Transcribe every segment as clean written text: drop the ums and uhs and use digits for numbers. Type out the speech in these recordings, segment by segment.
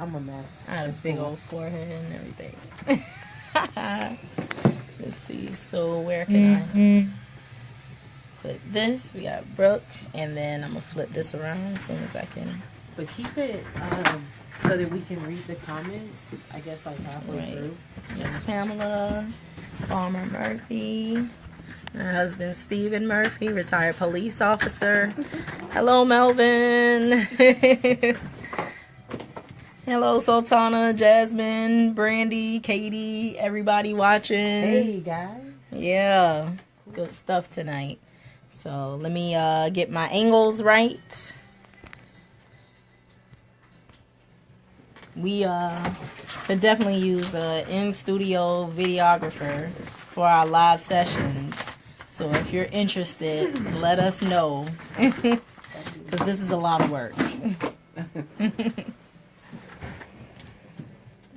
I'm a mess. I had a big old forehead and everything. Let's see. So where can I put this? We got Brooke, and then I'm gonna flip this around as soon as I can. But keep it so that we can read the comments. I guess like halfway through. Miss Pamela Balmer-Murphy. Her husband Stephen Murphy, retired police officer. Hello, Melvin. Hello, Sultana, Jasmine, Brandy, Katie, everybody watching. Hey, guys. Yeah, good stuff tonight. So let me get my angles right. We could definitely use an in-studio videographer for our live sessions. So if you're interested, let us know. Because this is a lot of work.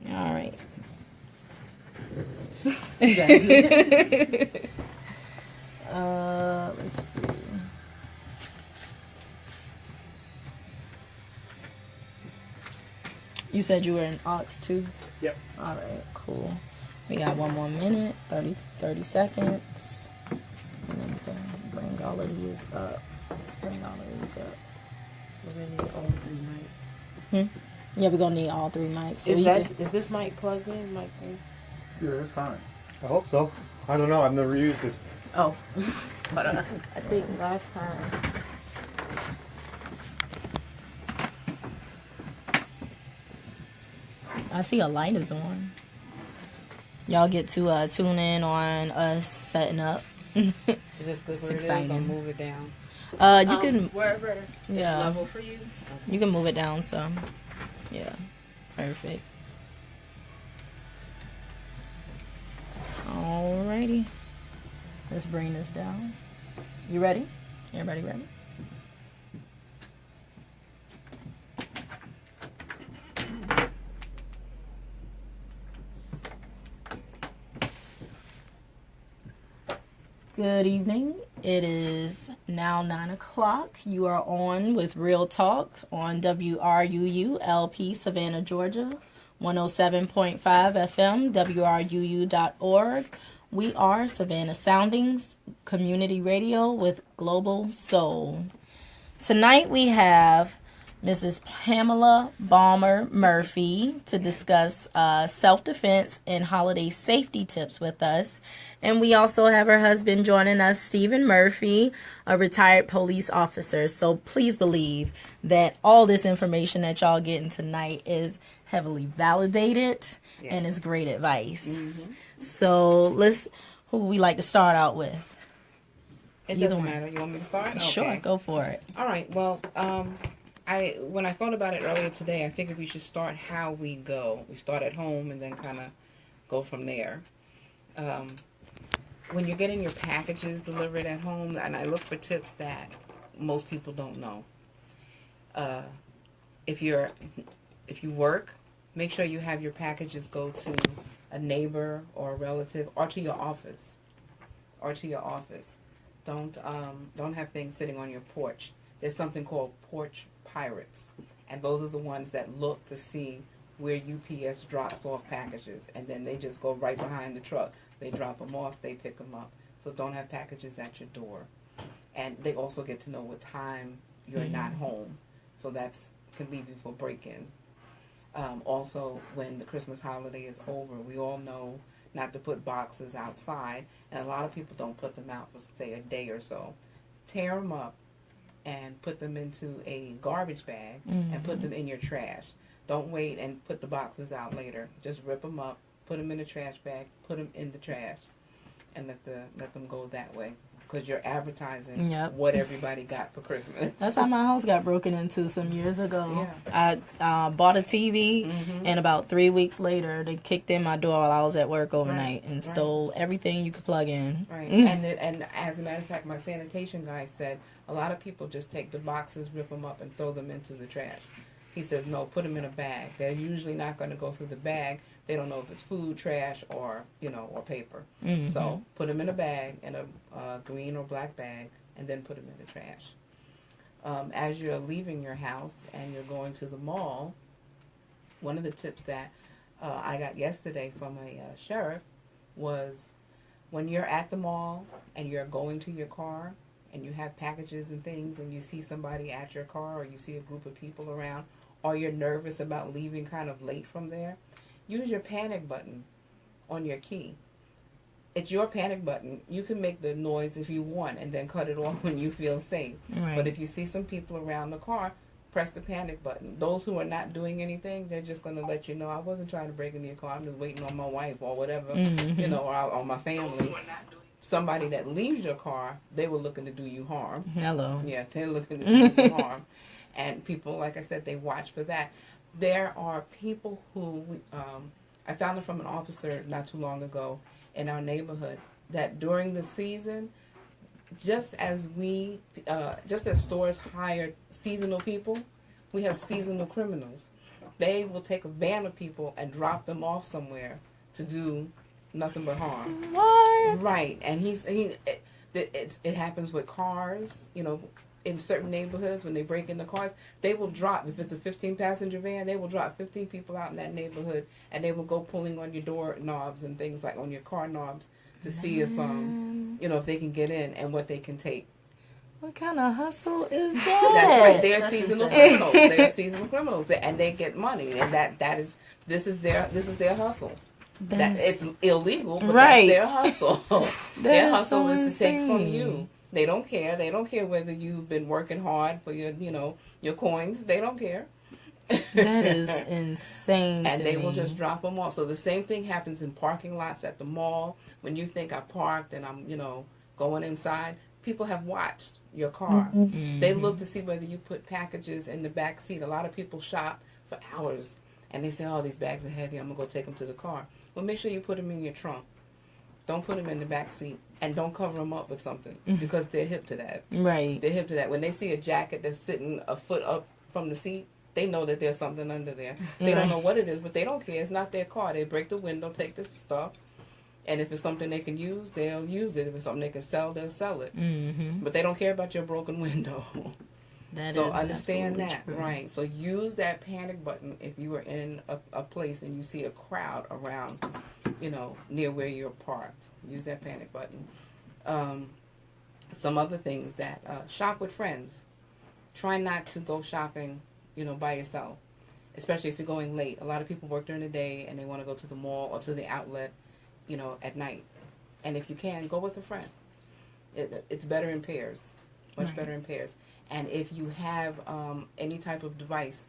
All right. Let's see. You said you were in aux too? Yep. All right, cool. We got 1 more minute, 30 seconds. And then we can bring all of these up. Let's bring all of these up. We're going to need all 3 mics. Yeah, we're going to need all 3 mics. So is this mic plugged in? Mic 3? Yeah, it's fine. I hope so. I don't know. I've never used it. Oh. But I think last time. I see a light is on. Y'all get to tune in on us setting up. Is this good It's where exciting. it is, or move it down? You can wherever it's level for you. You can move it down some. Yeah, perfect. Alrighty, let's bring this down. You ready? Everybody ready? Good evening. It is now 9 o'clock. You are on with Real Talk on WRUU LP Savannah, Georgia, 107.5 FM, WRUU.org. We are Savannah Soundings Community Radio with Global Soul. Tonight we have Mrs. Pamela Balmer-Murphy to discuss self-defense and holiday safety tips with us. And we also have her husband joining us, Stephen Murphy, a retired police officer. So please believe that all this information that y'all getting tonight is heavily validated and is great advice. So who we like to start out with? It doesn't matter. You want me to start? Okay. Sure, go for it. All right. Well, when I thought about it earlier today, I figured we should start how we go. We start at home and then kind of go from there. When you're getting your packages delivered at home, and I look for tips that most people don't know. If you work, make sure you have your packages go to a neighbor or a relative or to your office. Don't have things sitting on your porch. There's something called porch pirates, and those are the ones that look to see where UPS drops off packages, and then they just go right behind the truck. They drop them off, they pick them up. So don't have packages at your door. And they also get to know what time you're not home, so that's can leave you for break-in. Also, when the Christmas holiday is over, we all know not to put boxes outside, and a lot of people don't put them out for, say, a day or so. Tear them up and put them into a garbage bag and put them in your trash. Don't wait and put the boxes out later. Just rip them up, put them in the trash bag, put them in the trash, and let them go that way. Because you're advertising what everybody got for Christmas. That's how my house got broken into some years ago. Yeah. I bought a TV, and about 3 weeks later, they kicked in my door while I was at work overnight and stole everything you could plug in. Right. And as a matter of fact, my sanitation guy said a lot of people just take the boxes, rip them up, and throw them into the trash. He says, no, put them in a bag. They're usually not going to go through the bag. They don't know if it's food, trash, or paper. So put them in a bag, in a green or black bag, and then put them in the trash. As you're leaving your house and you're going to the mall, One of the tips that I got yesterday from a sheriff was when you're at the mall and you're going to your car and you have packages and things and you see somebody at your car or you see a group of people around or you're nervous about leaving kind of late from there, use your panic button on your key. It's your panic button. You can make the noise if you want and then cut it off when you feel safe. Right. But if you see some people around the car, press the panic button. Those who are not doing anything, they're just going to let you know, I wasn't trying to break into your car. I'm just waiting on my wife or whatever, you know, or my family. Somebody that leaves your car, they were looking to do you harm. Hello. Yeah, they're looking to do you some harm. And people, like I said, they watch for that. There are people who, I found it from an officer not too long ago in our neighborhood, that during the season, just as stores hire seasonal people, we have seasonal criminals. They will take a van of people and drop them off somewhere to do nothing but harm. What? Right, and it happens with cars. You know, in certain neighborhoods when they break into cars, they will drop, if it's a 15-passenger van, they will drop 15 people out in that neighborhood, and they will go pulling on your door knobs and things like on your car knobs to see if you know, if they can get in and what they can take. What kind of hustle is that? That's right. They're seasonal criminals. They're seasonal criminals, and they get money, and this is their hustle. That it's illegal, but right. That's their hustle. Their hustle so is to take from insane. you. They don't care. They don't care whether you've been working hard for your, you know, your coins. They don't care. That is insane. And to they me. will just drop them off. So the same thing happens in parking lots at the mall. When you think I parked and I'm, you know, going inside, people have watched your car. Mm-hmm. They look to see whether you put packages in the back seat. A lot of people shop for hours and they say, oh, these bags are heavy. I'm going to go take them to the car. Well, make sure you put them in your trunk. Don't put them in the back seat. And don't cover them up with something because they're hip to that. Right. They're hip to that. When they see a jacket that's sitting a foot up from the seat, they know that there's something under there. They don't know what it is, but they don't care. It's not their car. They break the window, take the stuff, and if it's something they can use, they'll use it. If it's something they can sell, they'll sell it. Mm-hmm. But they don't care about your broken window. So understand that, true. right? So use that panic button if you are in a place and you see a crowd around, you know, near where you're parked. Use that panic button. Some other things that shop with friends. Try not to go shopping, you know, by yourself, especially if you're going late. A lot of people work during the day and they want to go to the mall or to the outlet, you know, at night. And if you can, go with a friend. It's better in pairs, much better in pairs. And if you have any type of device,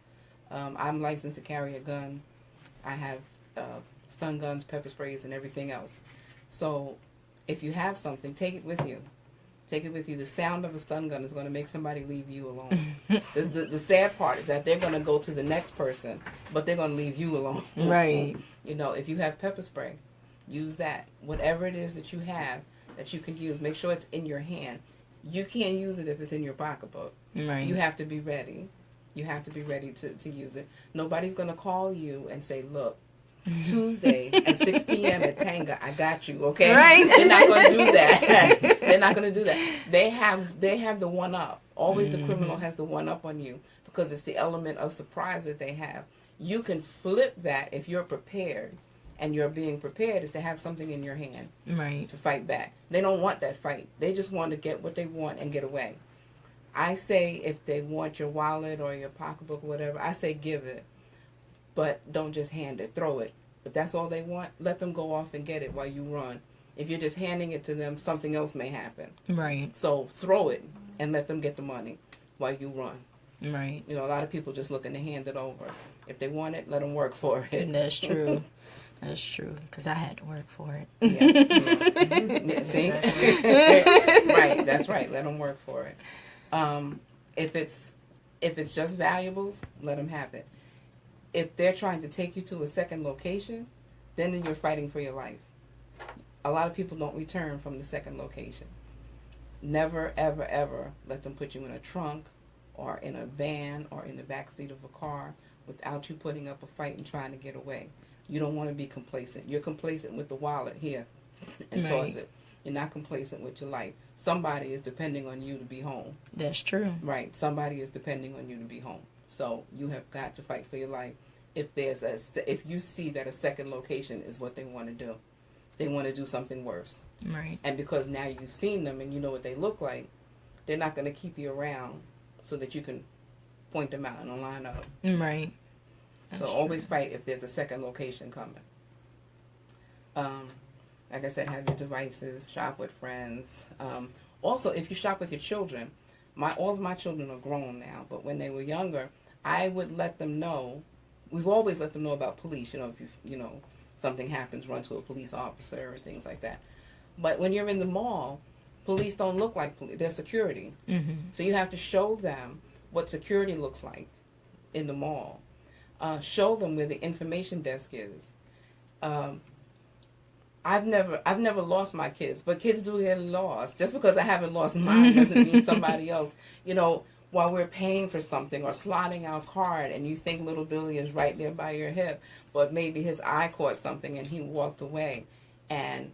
I'm licensed to carry a gun. I have stun guns, pepper sprays, and everything else. So if you have something, take it with you. Take it with you. The sound of a stun gun is going to make somebody leave you alone. The sad part is that they're going to go to the next person, but they're going to leave you alone. Right. You know, if you have pepper spray, use that. Whatever it is that you have that you can use, make sure it's in your hand. You can't use it if it's in your pocketbook. Right. You have to be ready. You have to be ready to use it. Nobody's going to call you and say, look, Tuesday at 6 p.m. at Tanga, I got you, okay? Right. They're not going to do that. They're not going to do that. They have the one up. Always the criminal has the one up on you because it's the element of surprise that they have. You can flip that if you're prepared, and you're being prepared is to have something in your hand to fight back. They don't want that fight. They just want to get what they want and get away. I say if they want your wallet or your pocketbook or whatever, I say give it. But don't just hand it. Throw it. If that's all they want, let them go off and get it while you run. If you're just handing it to them, something else may happen. Right. So throw it and let them get the money while you run. Right. You know, a lot of people just looking to hand it over. If they want it, let them work for it. That's true. That's true, because I had to work for it. Yeah, see? Right, that's right. Let them work for it. If it's just valuables, let them have it. If they're trying to take you to a second location, then you're fighting for your life. A lot of people don't return from the second location. Never, ever, ever let them put you in a trunk or in a van or in the back seat of a car without you putting up a fight and trying to get away. You don't want to be complacent. You're complacent with the wallet here and toss it. You're not complacent with your life. Somebody is depending on you to be home. That's true. Right. Somebody is depending on you to be home. So you have got to fight for your life. if you see that a second location is what they want to do. They want to do something worse. Right. And because now you've seen them and you know what they look like, they're not going to keep you around so that you can point them out in a lineup. Right. So always fight if there's a second location coming. Like I said, have your devices, shop with friends. Also, if you shop with your children, all of my children are grown now, but when they were younger, I would let them know. We've always let them know about police. You know, if something happens, run to a police officer or things like that. But when you're in the mall, police don't look like police. They're security. Mm-hmm. So you have to show them what security looks like in the mall. Show them where the information desk is. I've never lost my kids, but kids do get lost. Just because I haven't lost mine doesn't mean somebody else, while we're paying for something or slotting our card and you think little Billy is right there by your hip, but maybe his eye caught something and he walked away. And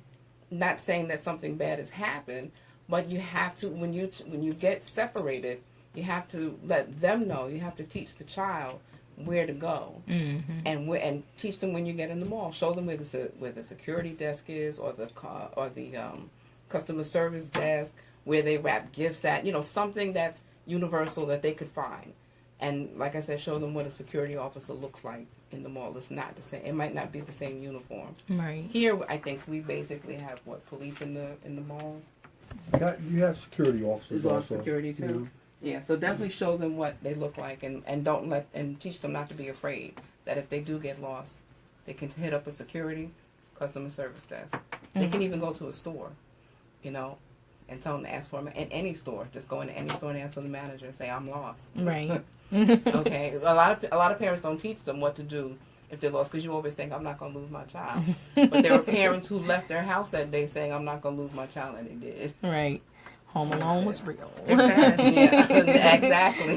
not saying that something bad has happened, but you have to, when you get separated, you have to let them know. You have to teach the child where to go, and teach them when you get in the mall. Show them where the security desk is, or the customer service desk, where they wrap gifts at. Something that's universal that they could find. And like I said, show them what a security officer looks like in the mall. It's not the same. It might not be the same uniform. Right. Here, I think we basically have police in the mall. You have security officers There's all also. security too. Yeah, so definitely show them what they look like, and teach them not to be afraid. That if they do get lost, they can hit up a security customer service desk. They can even go to a store, and tell them to ask for them in any store. Just go into any store and ask for the manager and say, "I'm lost." Right. Okay. A lot of parents don't teach them what to do if they're lost, because you always think, "I'm not going to lose my child." But there were parents who left their house that day saying, "I'm not going to lose my child," and they did. Right. Home Alone was real. Yeah, exactly.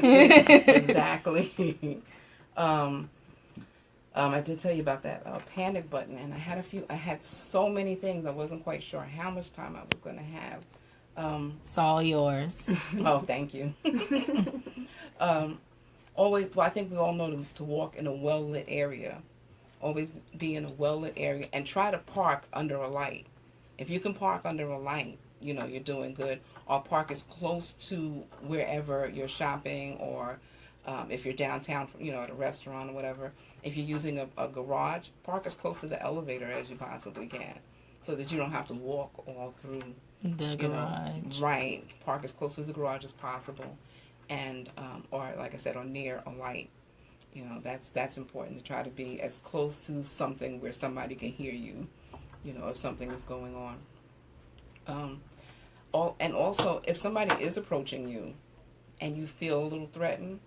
I did tell you about that panic button, and I had so many things. I wasn't quite sure how much time I was going to have. It's all yours. Oh, thank you. Always, I think we all know to walk in a well-lit area. Always be in a well-lit area, and try to park under a light. If you can park under a light, you're doing good. Or park as close to wherever you're shopping, or if you're downtown, at a restaurant or whatever. If you're using a garage, park as close to the elevator as you possibly can, so that you don't have to walk all through the garage. Right. Park as close to the garage as possible, and or like I said, or near a light. That's important, to try to be as close to something where somebody can hear you, if something is going on. And also, if somebody is approaching you and you feel a little threatened,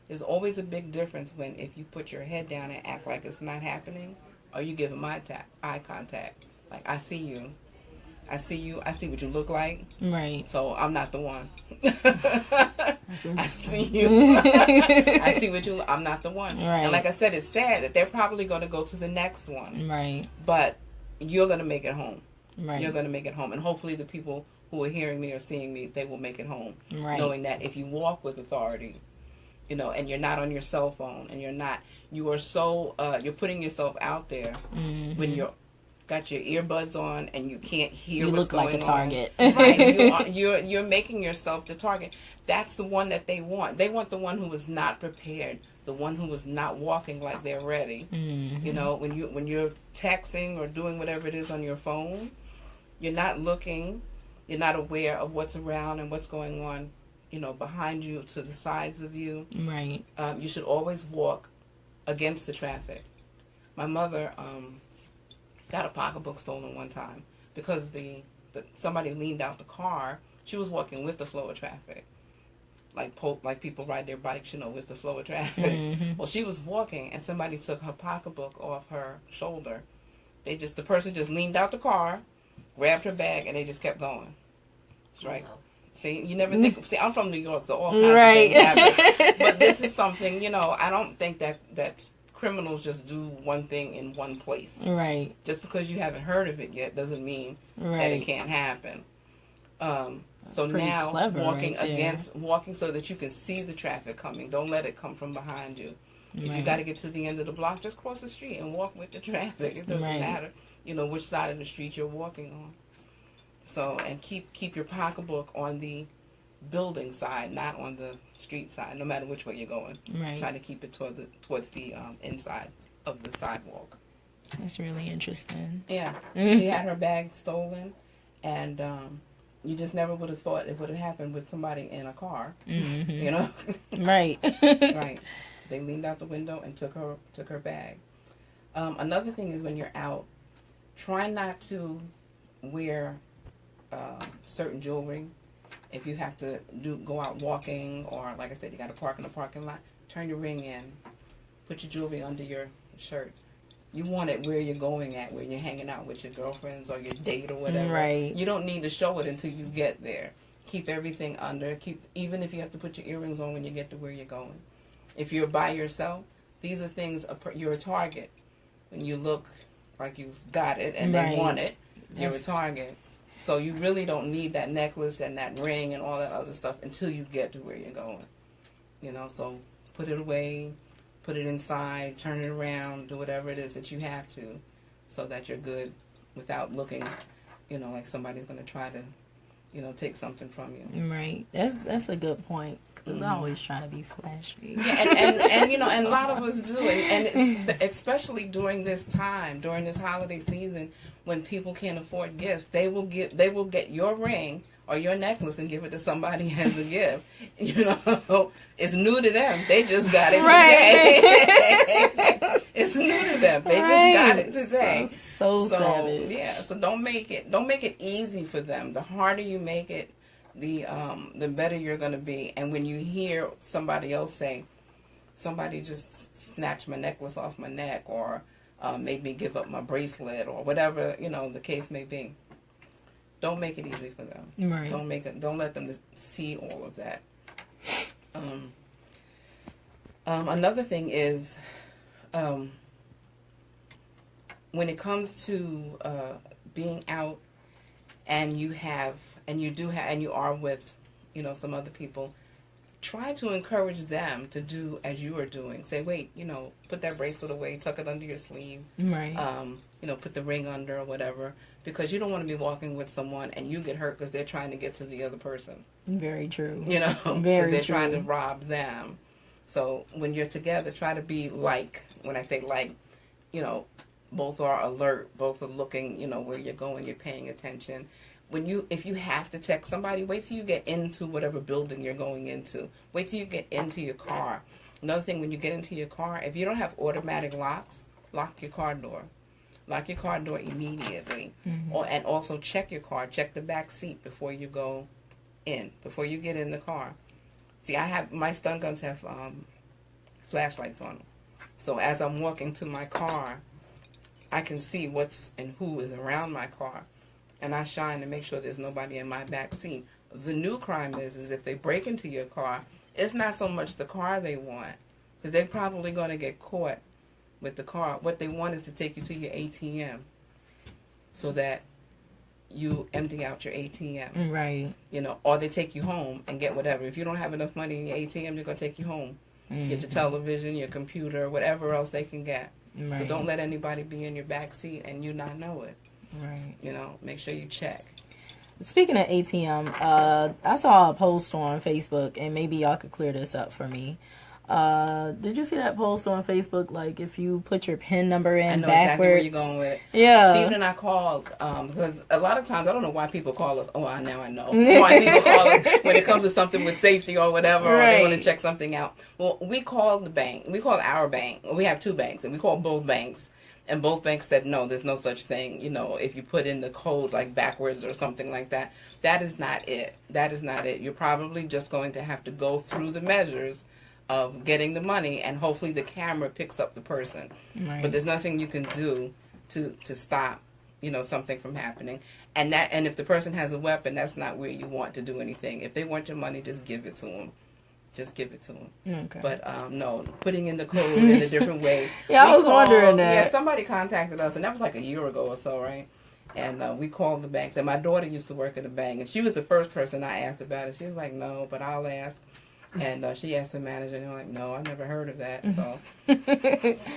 there's always a big difference if you put your head down and act like it's not happening, or you give them eye contact. Like, I see you. I see what you look like. Right. So I'm not the one. That's I see you. I see what I'm not the one. Right. And like I said, it's sad that they're probably going to go to the next one. Right. But you're going to make it home. Right. You're going to make it home. And hopefully the people who are hearing me or seeing me, they will make it home. Right. Knowing that if you walk with authority, and you're not on your cell phone, and you are so, you're putting yourself out there when you're got your earbuds on and you can't hear what's going on. You look like a target. Right. You're making yourself the target. That's the one that they want. They want the one who is not prepared, the one who is not walking like they're ready. When you're texting or doing whatever it is on your phone, you're not looking, you're not aware of what's around and what's going on, behind you, to the sides of you. Right. You should always walk against the traffic. My mother got a pocketbook stolen one time because somebody leaned out the car. She was walking with the flow of traffic, like people ride their bikes, with the flow of traffic. Well, she was walking and somebody took her pocketbook off her shoulder. The person just leaned out the car, grabbed her bag, and they just kept going. That's right. See, you never think. See, I'm from New York, so all kinds of things happen. But this is something, I don't think that criminals just do one thing in one place. Right. Just because you haven't heard of it yet doesn't mean that it can't happen. So now, clever, walking so that you can see the traffic coming. Don't let it come from behind you. If you Right. got to get to the end of the block, just cross the street and walk with the traffic. It doesn't Right. matter, which side of the street you're walking on. So, and keep your pocketbook on the building side, not on the street side. No matter which way you're going, Right. try to keep it towards the inside of the sidewalk. That's really interesting. Yeah, she had her bag stolen, and you just never would have thought it would have happened with somebody in a car. Mm-hmm. Right. Right. They leaned out the window and took her bag. Another thing is when you're out, try not to wear certain jewelry. If you have to go out walking, or like I said, you got to park in the parking lot, turn your ring in, put your jewelry under your shirt. You want it where you're going at, where you're hanging out with your girlfriends or your date or whatever. Right. You don't need to show it until you get there. Keep everything under. Even if you have to put your earrings on when you get to where you're going. If you're by yourself, these are things, you're a target. When you look like you've got it and Right. they want it, you're Yes. a target. So you really don't need that necklace and that ring and all that other stuff until you get to where you're going. So put it away, put it inside, turn it around, do whatever it is that you have to, so that you're good without looking, like somebody's going to try to, take something from you. Right. That's a good point. Because I always try to be flashy. Yeah, and a lot of us do, and it's especially during this time, during this holiday season, when people can't afford gifts, they will get your ring or your necklace and give it to somebody as a gift. It's new to them. They just got it today. It's new to them. They just got it today. So savage. Yeah. So don't make it easy for them. The harder you make it, the better you're going to be. And when you hear somebody else say, somebody just snatched my necklace off my neck, or made me give up my bracelet, or whatever the case may be, don't make it easy for them. Right. Don't let them see all of that. Another thing is, when it comes to being out, and you are with some other people, try to encourage them to do as you are doing. Say, wait, put that bracelet away, tuck it under your sleeve. Right. Put the ring under or whatever, because you don't want to be walking with someone and you get hurt because they're trying to get to the other person. Very true. Because Very they're true. trying to rob them. So when you're together, try to be like. When I say like, both are alert, both are looking, where you're going, you're paying attention. If you have to text somebody, wait till you get into whatever building you're going into. Wait till you get into your car. Another thing, when you get into your car, if you don't have automatic locks, lock your car door. Lock your car door immediately. Mm-hmm. And also check your car. Check the back seat before you go in, before you get in the car. See, my stun guns have flashlights on them. So as I'm walking to my car, I can see what's and who is around my car. And I shine to make sure there's nobody in my back seat. The new crime is if they break into your car, it's not so much the car they want, because they're probably going to get caught with the car. What they want is to take you to your ATM so that you empty out your ATM. Right. Or they take you home and get whatever. If you don't have enough money in your ATM, they're going to take you home. Mm-hmm. Get your television, your computer, whatever else they can get. Right. So don't let anybody be in your back seat and you not know it. Right. Make sure you check. Speaking of ATM, I saw a post on Facebook, and maybe y'all could clear this up for me. Did you see that post on Facebook? Like, if you put your PIN number in I know backwards. exactly where you're going with it. Yeah. Steven and I called, because a lot of times, I don't know why people call us. Oh, now I know. Why people call us when it comes to something with safety or whatever, or they want to check something out. Well, we called the bank. We called our bank. We have two banks, and we called both banks. And both banks said, no, there's no such thing. If you put in the code like backwards or something like that, that is not it. That is not it. You're probably just going to have to go through the measures of getting the money, and hopefully the camera picks up the person. Right. But there's nothing you can do to stop, something from happening. And if the person has a weapon, that's not where you want to do anything. If they want your money, just give it to them. Just give it to them. Okay. But no, putting in the code in a different way. Yeah, I was wondering that. Yeah, somebody contacted us, and that was like a year ago or so, right? And we called the banks. And my daughter used to work at a bank, and she was the first person I asked about it. She was like, no, but I'll ask. And she asked the manager, and they're like, no, I never heard of that.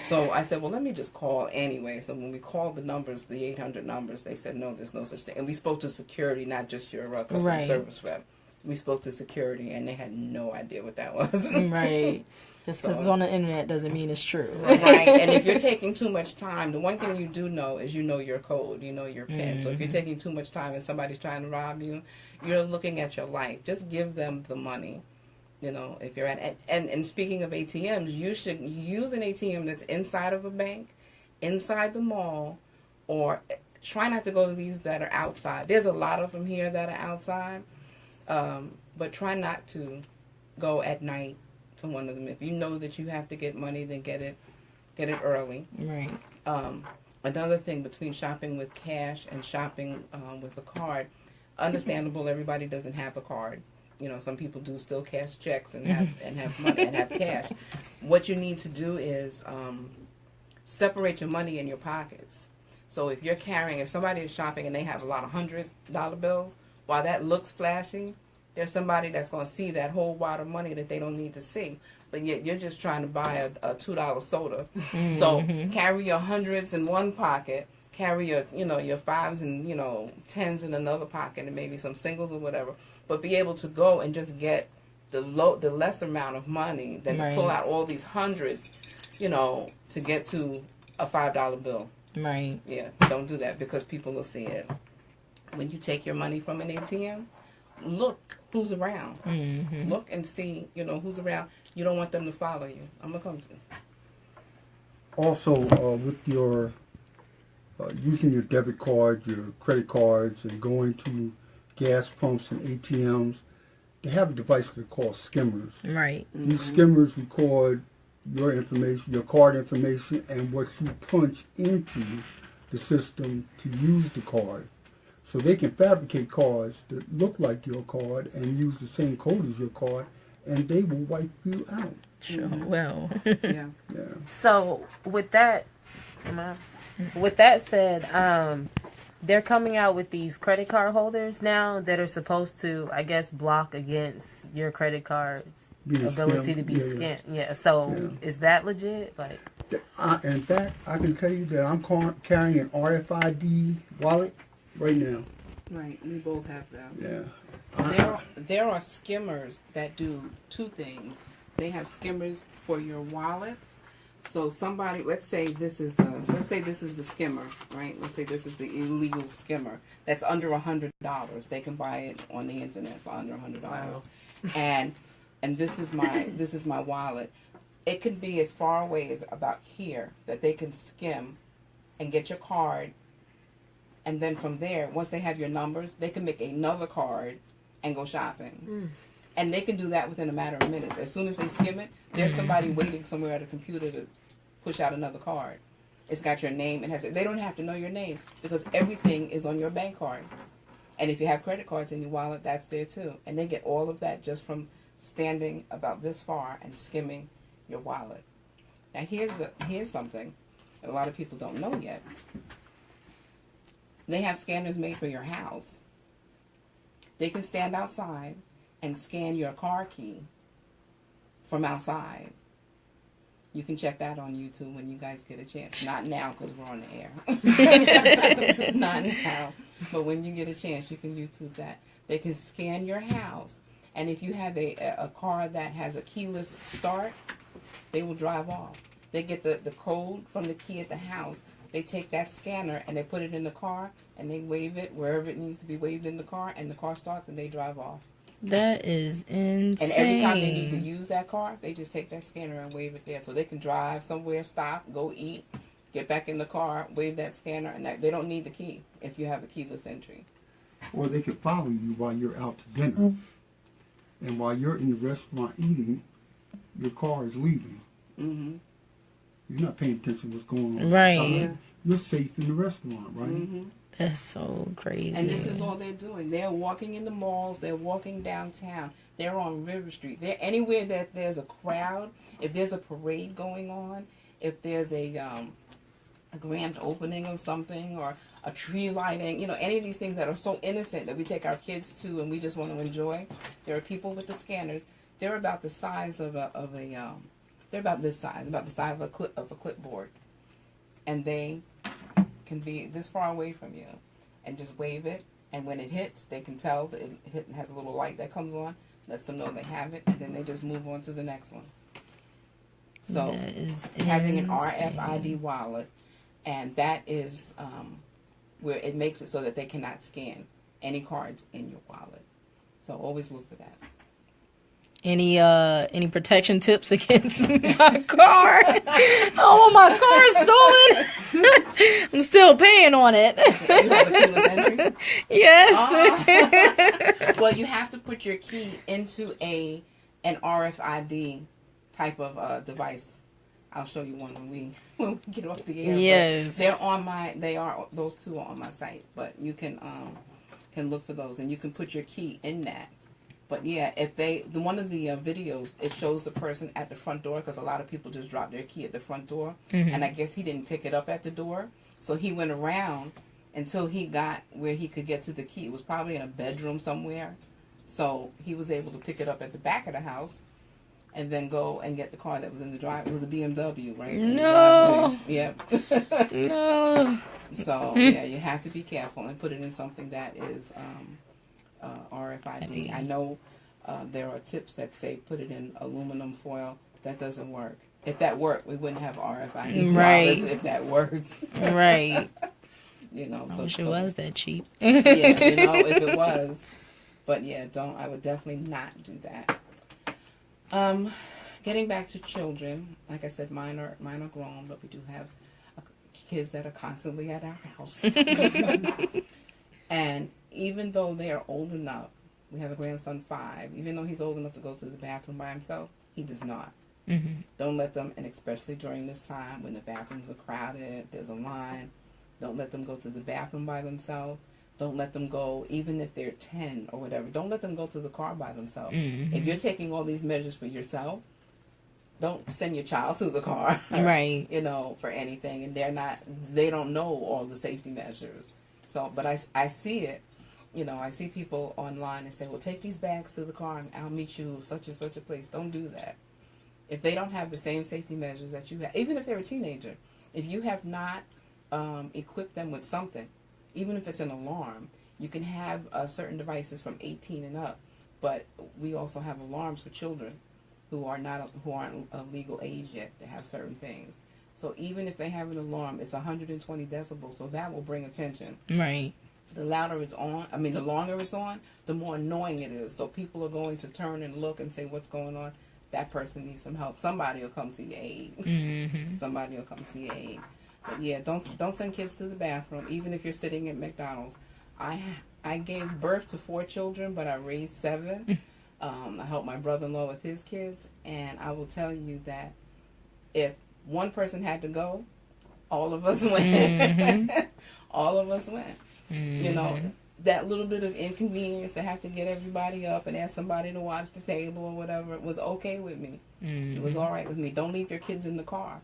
So I said, well, let me just call anyway. So when we called the numbers, the 800 numbers, they said, no, there's no such thing. And we spoke to security, not just your customer service rep. We spoke to security, and they had no idea what that was. Right. Just because it's on the internet doesn't mean it's true. Right. And if you're taking too much time, the one thing you do know is you know your code, you know your PIN. So if you're taking too much time and somebody's trying to rob you, you're looking at your life. Just give them the money. You know, if you're at, and speaking of ATMs, you should use an ATM that's inside of a bank, inside the mall, or try not to go to these that are outside. There's a lot of them here that are outside, but try not to go at night to one of them. If you know that you have to get money, then get it early. Right. Another thing between shopping with cash and shopping with a card, understandable. Everybody doesn't have a card. You know, some people do still cash checks and have money and have cash. What you need to do is separate your money in your pockets. So if somebody is shopping and they have a lot of $100 bills, while that looks flashy, there's somebody that's going to see that whole wad of money that they don't need to see. But yet you're just trying to buy a $2 soda. So carry your hundreds in one pocket, carry your fives and tens in another pocket, and maybe some singles or whatever. But be able to go and just get the less amount of money than to pull out all these hundreds, to get to a $5 bill. Right. Yeah, don't do that because people will see it. When you take your money from an ATM, look who's around. Look and see, who's around. You don't want them to follow you. I'm going to come to you. Also, with your using your debit card, your credit cards, and going to gas pumps and ATMs, they have a device they call skimmers. Right. These skimmers record your information, your card information, and what you punch into the system to use the card. So they can fabricate cards that look like your card and use the same code as your card, and they will wipe you out. Sure. Well. Yeah. Yeah. So with that said, they're coming out with these credit card holders now that are supposed to, I guess, block against your credit card's ability to be scanned. Yeah. So is that legit? Like, in fact, I can tell you that I'm carrying an RFID wallet right now. Right. We both have them. Yeah. There are skimmers that do two things. They have skimmers for your wallet. So somebody, let's say this is the skimmer, right? Let's say this is the illegal skimmer that's under $100. They can buy it on the internet for under $100. Wow. And this is my wallet. It could be as far away as about here that they can skim and get your card. And then from there, once they have your numbers, they can make another card and go shopping. And they can do that within a matter of minutes. As soon as they skim it, there's somebody waiting somewhere at a computer to push out another card. It's got your name. They don't have to know your name because everything is on your bank card. And if you have credit cards in your wallet, that's there too. And they get all of that just from standing about this far and skimming your wallet. Now here's something that a lot of people don't know yet. They have scanners made for your house. They can stand outside and scan your car key from outside. You can check that on YouTube when you guys get a chance. Not now because we're on the air. Not now. But when you get a chance, you can YouTube that. They can scan your house. And if you have a car that has a keyless start, they will drive off. They get the code from the key at the house. They take that scanner and they put it in the car and they wave it wherever it needs to be waved in the car, and the car starts and they drive off. That is insane. And every time they need to use that car, they just take that scanner and wave it there. So they can drive somewhere, stop, go eat, get back in the car, wave that scanner, and they don't need the key if you have a keyless entry. Or they could follow you while you're out to dinner. And while you're in the restaurant eating, your car is leaving. Mm-hmm. You're not paying attention to what's going on. Right. Outside. You're safe in the restaurant, right? Mm-hmm. That's so crazy. And this is all they're doing. They're walking in the malls. They're walking downtown. They're on River Street. They're anywhere that there's a crowd. If there's a parade going on, if there's a grand opening of something or a tree lighting, any of these things that are so innocent that we take our kids to and we just want to enjoy. There are people with the scanners. they're about the size of a they're about this size, about the size of a clipboard, and they can be this far away from you, and just wave it. And when it hits, they can tell that it has a little light that comes on, lets them know they have it, and then they just move on to the next one. So having an RFID wallet, and that is where it makes it so that they cannot scan any cards in your wallet. So always look for that. Any protection tips against my car? Oh, my car's stolen. I'm still paying on it. You have a keyless entry? Yes. Well, you have to put your key into an RFID type of device. I'll show you one when we get off the air. Yes. But those two are on my site, but you can look for those, and you can put your key in that. But yeah, one of the videos, it shows the person at the front door, because a lot of people just drop their key at the front door, and I guess he didn't pick it up at the door, so he went around until he got where he could get to the key. It was probably in a bedroom somewhere, so he was able to pick it up at the back of the house, and then go and get the car that was in the driveway. It was a BMW, right? No. Yep. No. So yeah, you have to be careful and put it in something that is RFID. I know there are tips that say put it in aluminum foil. That doesn't work. If that worked, we wouldn't have RFID wallets if that works. Right. I wish it was that cheap. Yeah, if it was. But yeah, I would definitely not do that. Getting back to children, like I said, mine are grown, but we do have kids that are constantly at our house. And even though they are old enough, we have a grandson 5, even though he's old enough to go to the bathroom by himself, he does not. Don't let them, and especially during this time when the bathrooms are crowded, there's a line, don't let them go to the bathroom by themselves. Don't let them go, even if they're 10 or whatever, don't let them go to the car by themselves. If you're taking all these measures for yourself, don't send your child to the car, right? For anything, and they don't know all the safety measures. So, but I see it, I see people online and say, well, take these bags to the car and I'll meet you such and such a place. Don't do that. If they don't have the same safety measures that you have, even if they're a teenager, if you have not equipped them with something, even if it's an alarm, you can have certain devices from 18 and up, but we also have alarms for children who aren't a legal age yet to have certain things. So even if they have an alarm, it's 120 decibels, so that will bring attention. Right. The louder it's on, the longer it's on, the more annoying it is. So people are going to turn and look and say, what's going on? That person needs some help. Somebody will come to your aid. Somebody will come to your aid. But yeah, don't send kids to the bathroom, even if you're sitting at McDonald's. I gave birth to 4 children, but I raised 7. I helped my brother-in-law with his kids, and I will tell you that if one person had to go, all of us went. All of us went. That little bit of inconvenience to have to get everybody up and ask somebody to watch the table or whatever, it was okay with me. It was all right with me. Don't leave your kids in the car.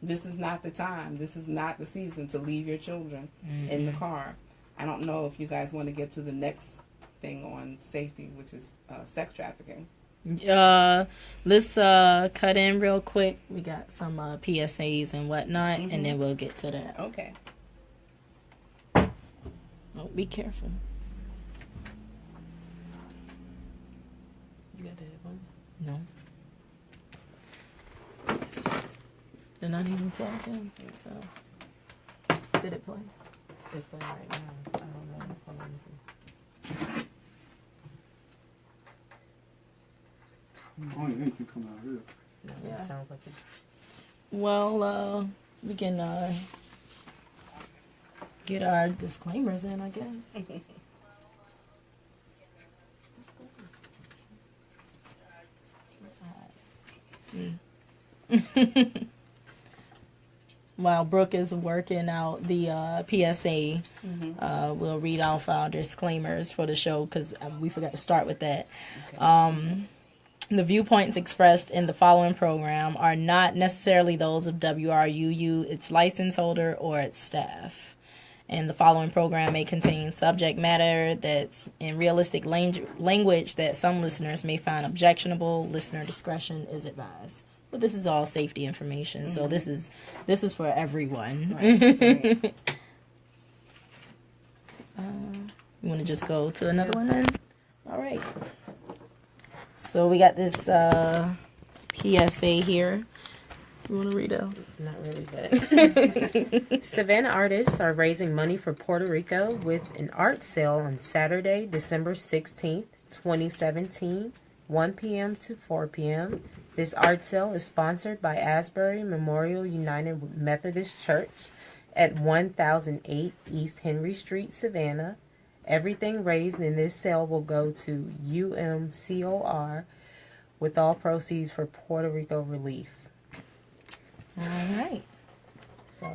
This is not the time. This is not the season to leave your children in the car. I don't know if you guys want to get to the next thing on safety, which is sex trafficking. Let's cut in real quick. We got some PSAs and whatnot, and then we'll get to that. Okay. Oh, be careful. You got the headphones? No. They're not even plugged in. So, did it play? It's playing right now. I don't know. Hold on, let me see. Only anything come out here. No, Yeah. it sounds like it. Well, we can get our disclaimers in, I guess. While Brooke is working out the PSA, we'll read off our disclaimers for the show because we forgot to start with that. Okay. The viewpoints expressed in the following program are not necessarily those of WRUU, its license holder, or its staff. And the following program may contain subject matter that's in realistic language that some listeners may find objectionable. Listener discretion is advised. But this is all safety information, so this is for everyone. Right. You want to just go to another one then? All right. So we got this PSA here. You want to read it? Not really, but Savannah artists are raising money for Puerto Rico with an art sale on Saturday, December 16th, 2017, 1 p.m. to 4 p.m. This art sale is sponsored by Asbury Memorial United Methodist Church at 1008 East Henry Street, Savannah. Everything raised in this sale will go to UMCOR, with all proceeds for Puerto Rico relief. All right. So,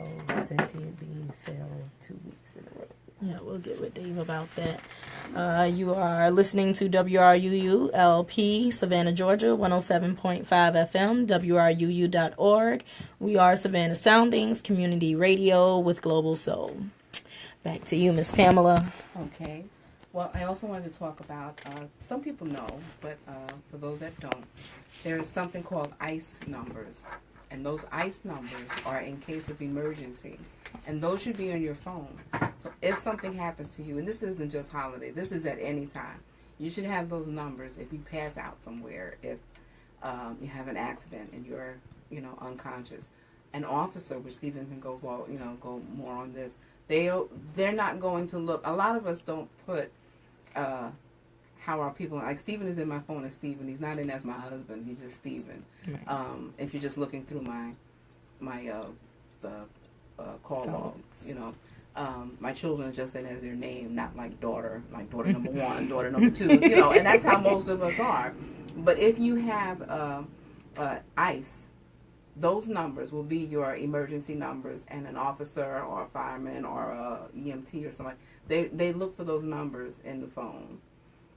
Cynthia being filled 2 weeks in a row. Yeah, we'll get with Dave about that. You are listening to WRUU LP, Savannah, Georgia, 107.5 FM, WRUU.org. We are Savannah Soundings, community radio with Global Soul. Back to you, Miss Pamela. Okay. Well, I also wanted to talk about, some people know, but for those that don't, there is something called ICE numbers. And those ICE numbers are in case of emergency. And those should be on your phone. So if something happens to you, and this isn't just holiday, this is at any time, you should have those numbers if you pass out somewhere, if you have an accident and you're, unconscious. An officer, which Stephen can go more on this, they're not going to look. A lot of us don't put how are people, like Stephen is in my phone as Stephen. He's not in as my husband. He's just Stephen. Right. If you're just looking through my call logs, my children are just in as their name, not like daughter number one, daughter number two, and that's how most of us are. But if you have ICE, those numbers will be your emergency numbers, and an officer or a fireman or a EMT or somebody, they look for those numbers in the phone.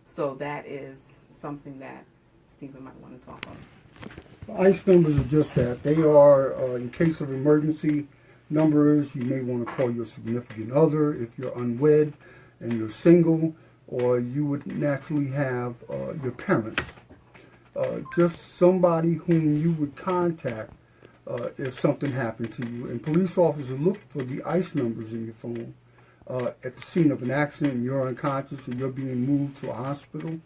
So that is something that Stephen might want to talk on. ICE numbers are just that. They are, in case of emergency numbers, you may want to call your significant other if you're unwed and you're single, or you would naturally have your parents. Just somebody whom you would contact if something happened to you. And police officers look for the ICE numbers in your phone. At the scene of an accident and you're unconscious and you're being moved to a hospital,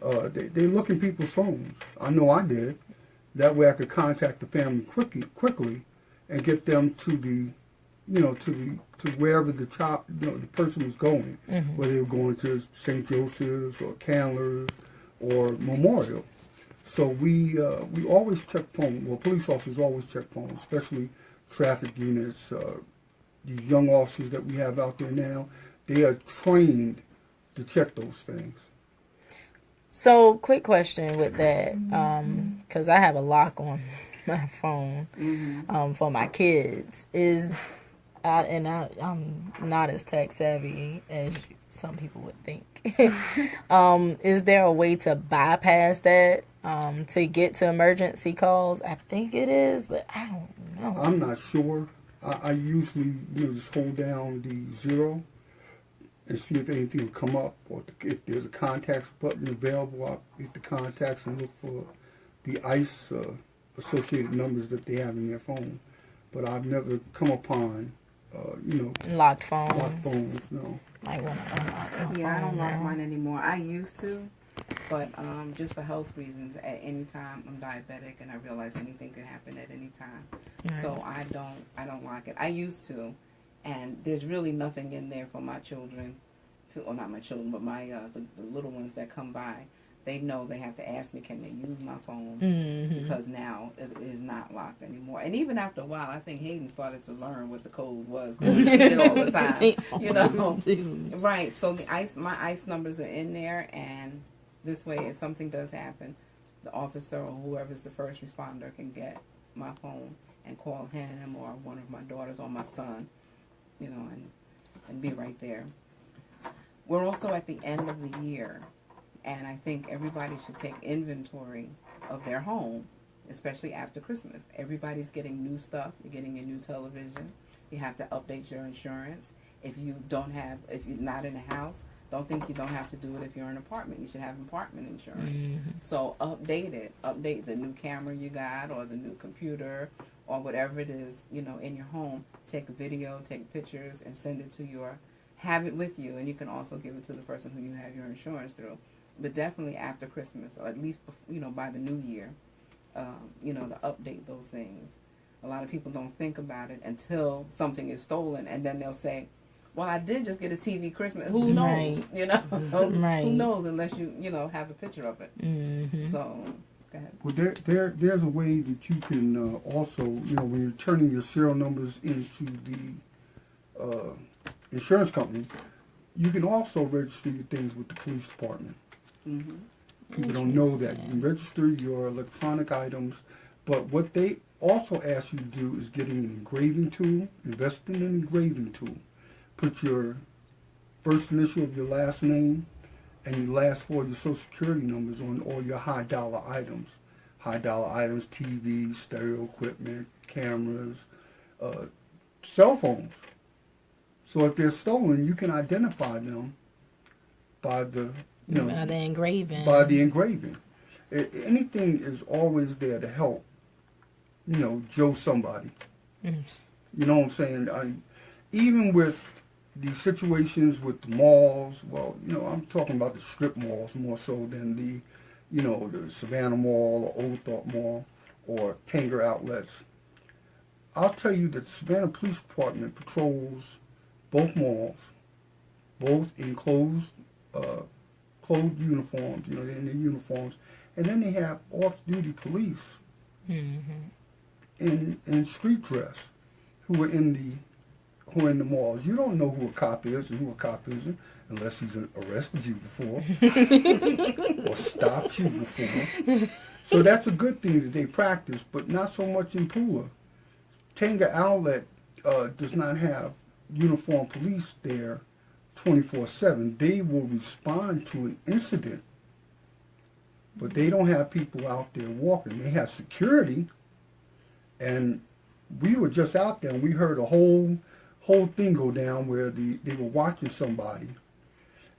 they look in people's phones. I know I did. That way I could contact the family quickly and get them to to wherever the child, the person was going, whether they were going to St. Joseph's or Candler's or Memorial. So we always check phone. Well, police officers always check phones, especially traffic units. These young officers that we have out there now, they are trained to check those things. So, quick question with that, because I have a lock on my phone for my kids. I'm not as tech savvy as some people would think. Is there a way to bypass that to get to emergency calls? I think it is, but I don't know. I'm not sure. I usually just hold down the 0 and see if anything will come up, or if there's a contacts button available, I'll hit the contacts and look for the ICE associated numbers that they have in their phone. But I've never come upon, locked phones. Locked phones, no. I want to unlock my phone. I don't lock mine anymore. I used to, but just for health reasons, at any time I'm diabetic and I realize anything can happen at any time. Right. So I don't lock it. I used to, and there's really nothing in there for my children not my children, but my the little ones that come by. They know they have to ask me, can they use my phone? Because now it is not locked anymore. And even after a while, I think Hayden started to learn what the code was. Because he did it all the time, Right. So my ICE numbers are in there, and this way, if something does happen, the officer or whoever's the first responder can get my phone and call him or one of my daughters or my son, and be right there. We're also at the end of the year, and I think everybody should take inventory of their home, especially after Christmas. Everybody's getting new stuff. You're getting a new television. You have to update your insurance. If you're not in a house, don't think you don't have to do it if you're in an apartment. You should have apartment insurance. So update the new camera you got or the new computer or whatever it is, in your home. Take a video, take pictures, and send it have it with you, and you can also give it to the person who you have your insurance through. But definitely after Christmas, or at least, by the new year, to update those things. A lot of people don't think about it until something is stolen, and then they'll say, well, I did just get a TV Christmas. Who knows? Right. Who knows unless you have a picture of it. So, go ahead. Well, there's a way that you can also, when you're turning your serial numbers into the insurance company, you can also register your things with the police department. People don't know that. You can register your electronic items, but what they also ask you to do is getting an engraving tool, invest in an engraving tool. Put your first initial of your last name and your last four of your social security numbers on all your high dollar items. High dollar items, TVs, stereo equipment, cameras, cell phones. So if they're stolen, you can identify them by the by the engraving. Anything is always there to help, Joe somebody. You know what I'm saying? Even with the situations with the malls, well, I'm talking about the strip malls more so than the Savannah Mall or Old Thought Mall or Tanger outlets. I'll tell you that the Savannah Police Department patrols both malls, both in clothed uniforms, they're in their uniforms, and then they have off-duty police in street dress who are in the malls. You don't know who a cop is and who a cop isn't unless he's arrested you before or stopped you before. So that's a good thing that they practice, but not so much in Pula. Tanger Outlet does not have uniformed police there 24/7. They will respond to an incident, but they don't have people out there walking. They have security, and we were just out there and we heard a whole thing go down where they were watching somebody,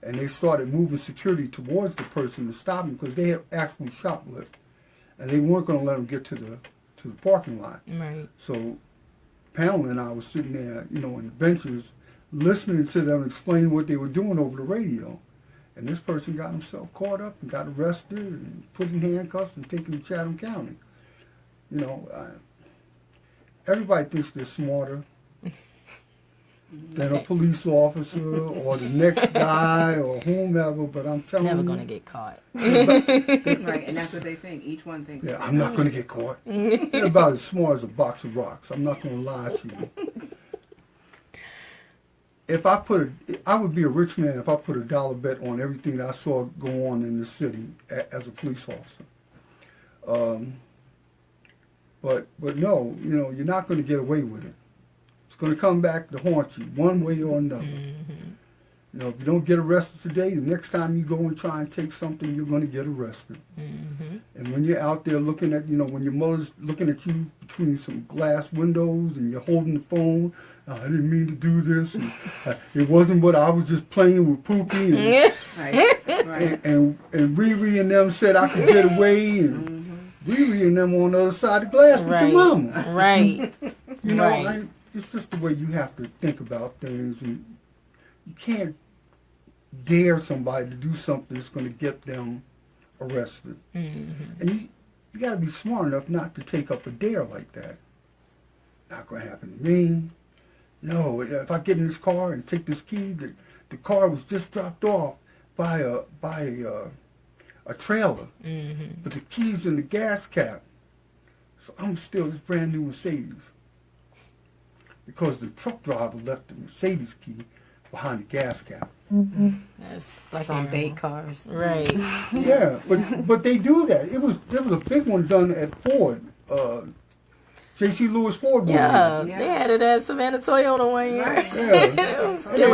and they started moving security towards the person to stop him because they had actually shoplifted, and they weren't going to let them get to the parking lot. Right. So Pamela and I were sitting there, on the benches, listening to them explain what they were doing over the radio. And this person got himself caught up and got arrested and put in handcuffs and taken to Chatham County. Everybody thinks they're smarter than a police officer or the next guy or whomever, but I'm telling you. Never going to get caught. Right, and that's what they think. Each one thinks. Yeah, I'm not going to get caught. They're about as smart as a box of rocks. I'm not going to lie to you. I would be a rich man if I put a dollar bet on everything that I saw go on in the city as a police officer. But no, you're not going to get away with it. It's going to come back to haunt you one way or another. If you don't get arrested today, the next time you go and try and take something, you're going to get arrested. And when you're out there looking at, when your mother's looking at you between some glass windows and you're holding the phone, I didn't mean to do this. And, it wasn't what I was just playing with Pookie. And Riri and them said I could get away. And Riri and them on the other side of the glass with your mama. Right. It's just the way you have to think about things. And you can't dare somebody to do something that's going to get them arrested. And you got to be smart enough not to take up a dare like that. Not going to happen to me. No, if I get in this car and take this key, the car was just dropped off by a trailer, but the key's in the gas cap. So I'm steal this brand new Mercedes because the truck driver left the Mercedes key behind the gas cap. That's like terrible. On date cars, right? Yeah, but they do that. It was a big one done at Ford. J.C. Lewis Ford. Yeah, they had it at Savannah Toyota one year. Right. Yeah.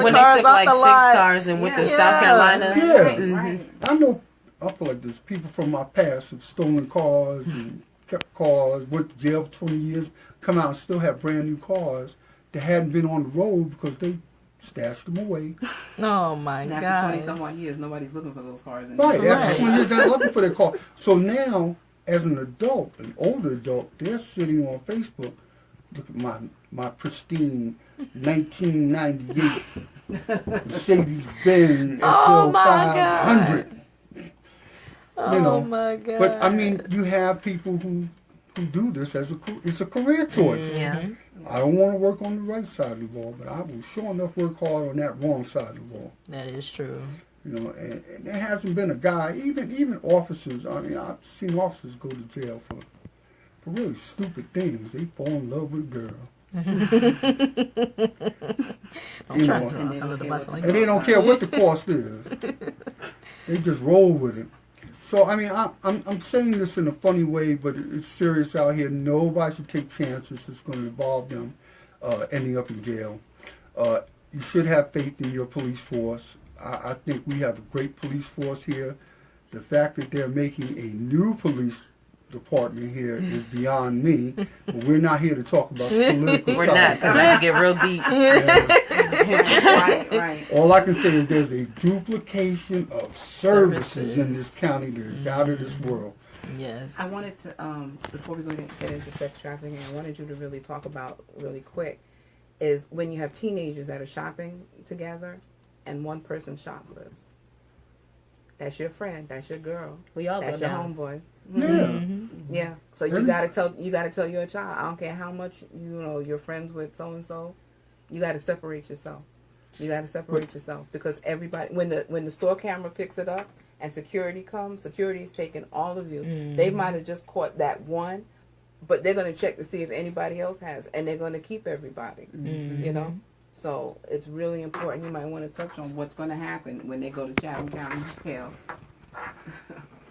When they took like 6 cars and went to South Carolina. Yeah. I know, I feel like there's people from my past who've stolen cars and kept cars, went to jail for 20 years, come out and still have brand new cars that hadn't been on the road because they stashed them away. Oh my And God. after 20 some odd years, nobody's looking for those cars anymore. Right, after 20 years, they're not looking for their car. So now, as an adult, an older adult, they're sitting on Facebook. Look at my pristine 1998 Mercedes-Benz SL 500. You know, my God. but I mean, you have people who do this as it's a career choice. Yeah. I don't want to work on the right side of the law, but I will sure enough work hard on that wrong side of the law. That is true. You know, and there hasn't been a guy, even officers. I mean, I've seen officers go to jail for really stupid things. They fall in love with a girl. I'm trying to throw us under the bus like And they don't care what the cost is. They just roll with it. So I mean, I'm saying this in a funny way, but it's serious out here. Nobody should take chances that's going to involve them ending up in jail. You should have faith in your police force. I think we have a great police force here. The fact that they're making a new police department here is beyond me. But we're not here to talk about political We're side. not, because I can get real deep. Right. All I can say is there's a duplication of services in this county that is out of this world. Yes. I wanted to, before we get into sex trafficking, I wanted you to really talk about really quick is when you have teenagers that are shopping together and one person shoplifts. That's your friend. That's your girl. We all That's go your down. homeboy. Yeah. Yeah. So you gotta tell your child. I don't care how much you're friends with so and so. You gotta separate yourself. You gotta separate yourself because everybody when the store camera picks it up and security comes, security is taking all of you. They might have just caught that one, but they're gonna check to see if anybody else has, and they're gonna keep everybody. You know. So it's really important. You might want to touch on what's going to happen when they go to Chatham County Jail.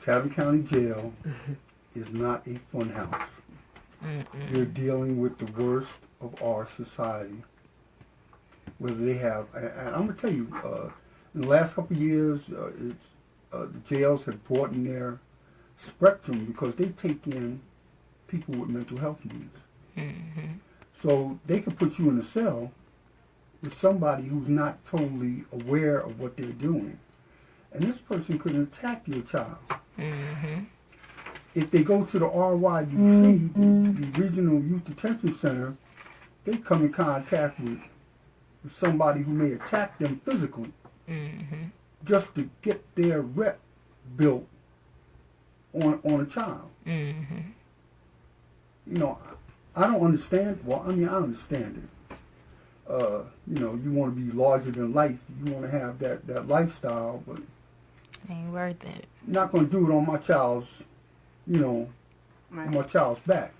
Chatham County Jail is not a fun house. You're dealing with the worst of our society. Whether they have, and I'm going to tell you, in the last couple of years, the jails have broadened their spectrum because they take in people with mental health needs. So they can put you in a cell with somebody who's not totally aware of what they're doing. And this person could attack your child. If they go to the RYDC, the Regional Youth Detention Center, they come in contact with somebody who may attack them physically just to get their rep built on a child. You know, I don't understand. Well, I mean, I understand it. You know, you want to be larger than life. You want to have that lifestyle, but Ain't worth it. not going to do it on my child's, on my child's back.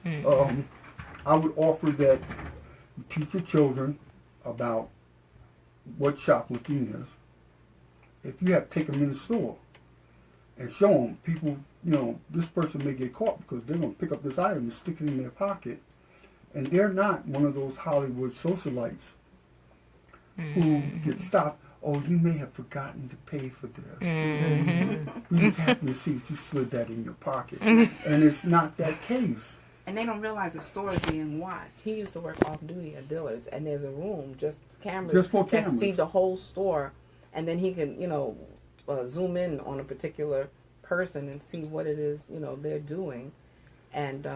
I would offer that you teach your children about what shoplifting is. If you have to take them in the store and show them, people, this person may get caught because they're going to pick up this item and stick it in their pocket. And they're not one of those Hollywood socialites who get stopped. Oh, you may have forgotten to pay for this. We just happened to see if you slid that in your pocket. And it's not that case. And they don't realize the store is being watched. He used to work off duty at Dillard's, and there's a room just for cameras that see the whole store, and then he can zoom in on a particular person and see what it is they're doing, and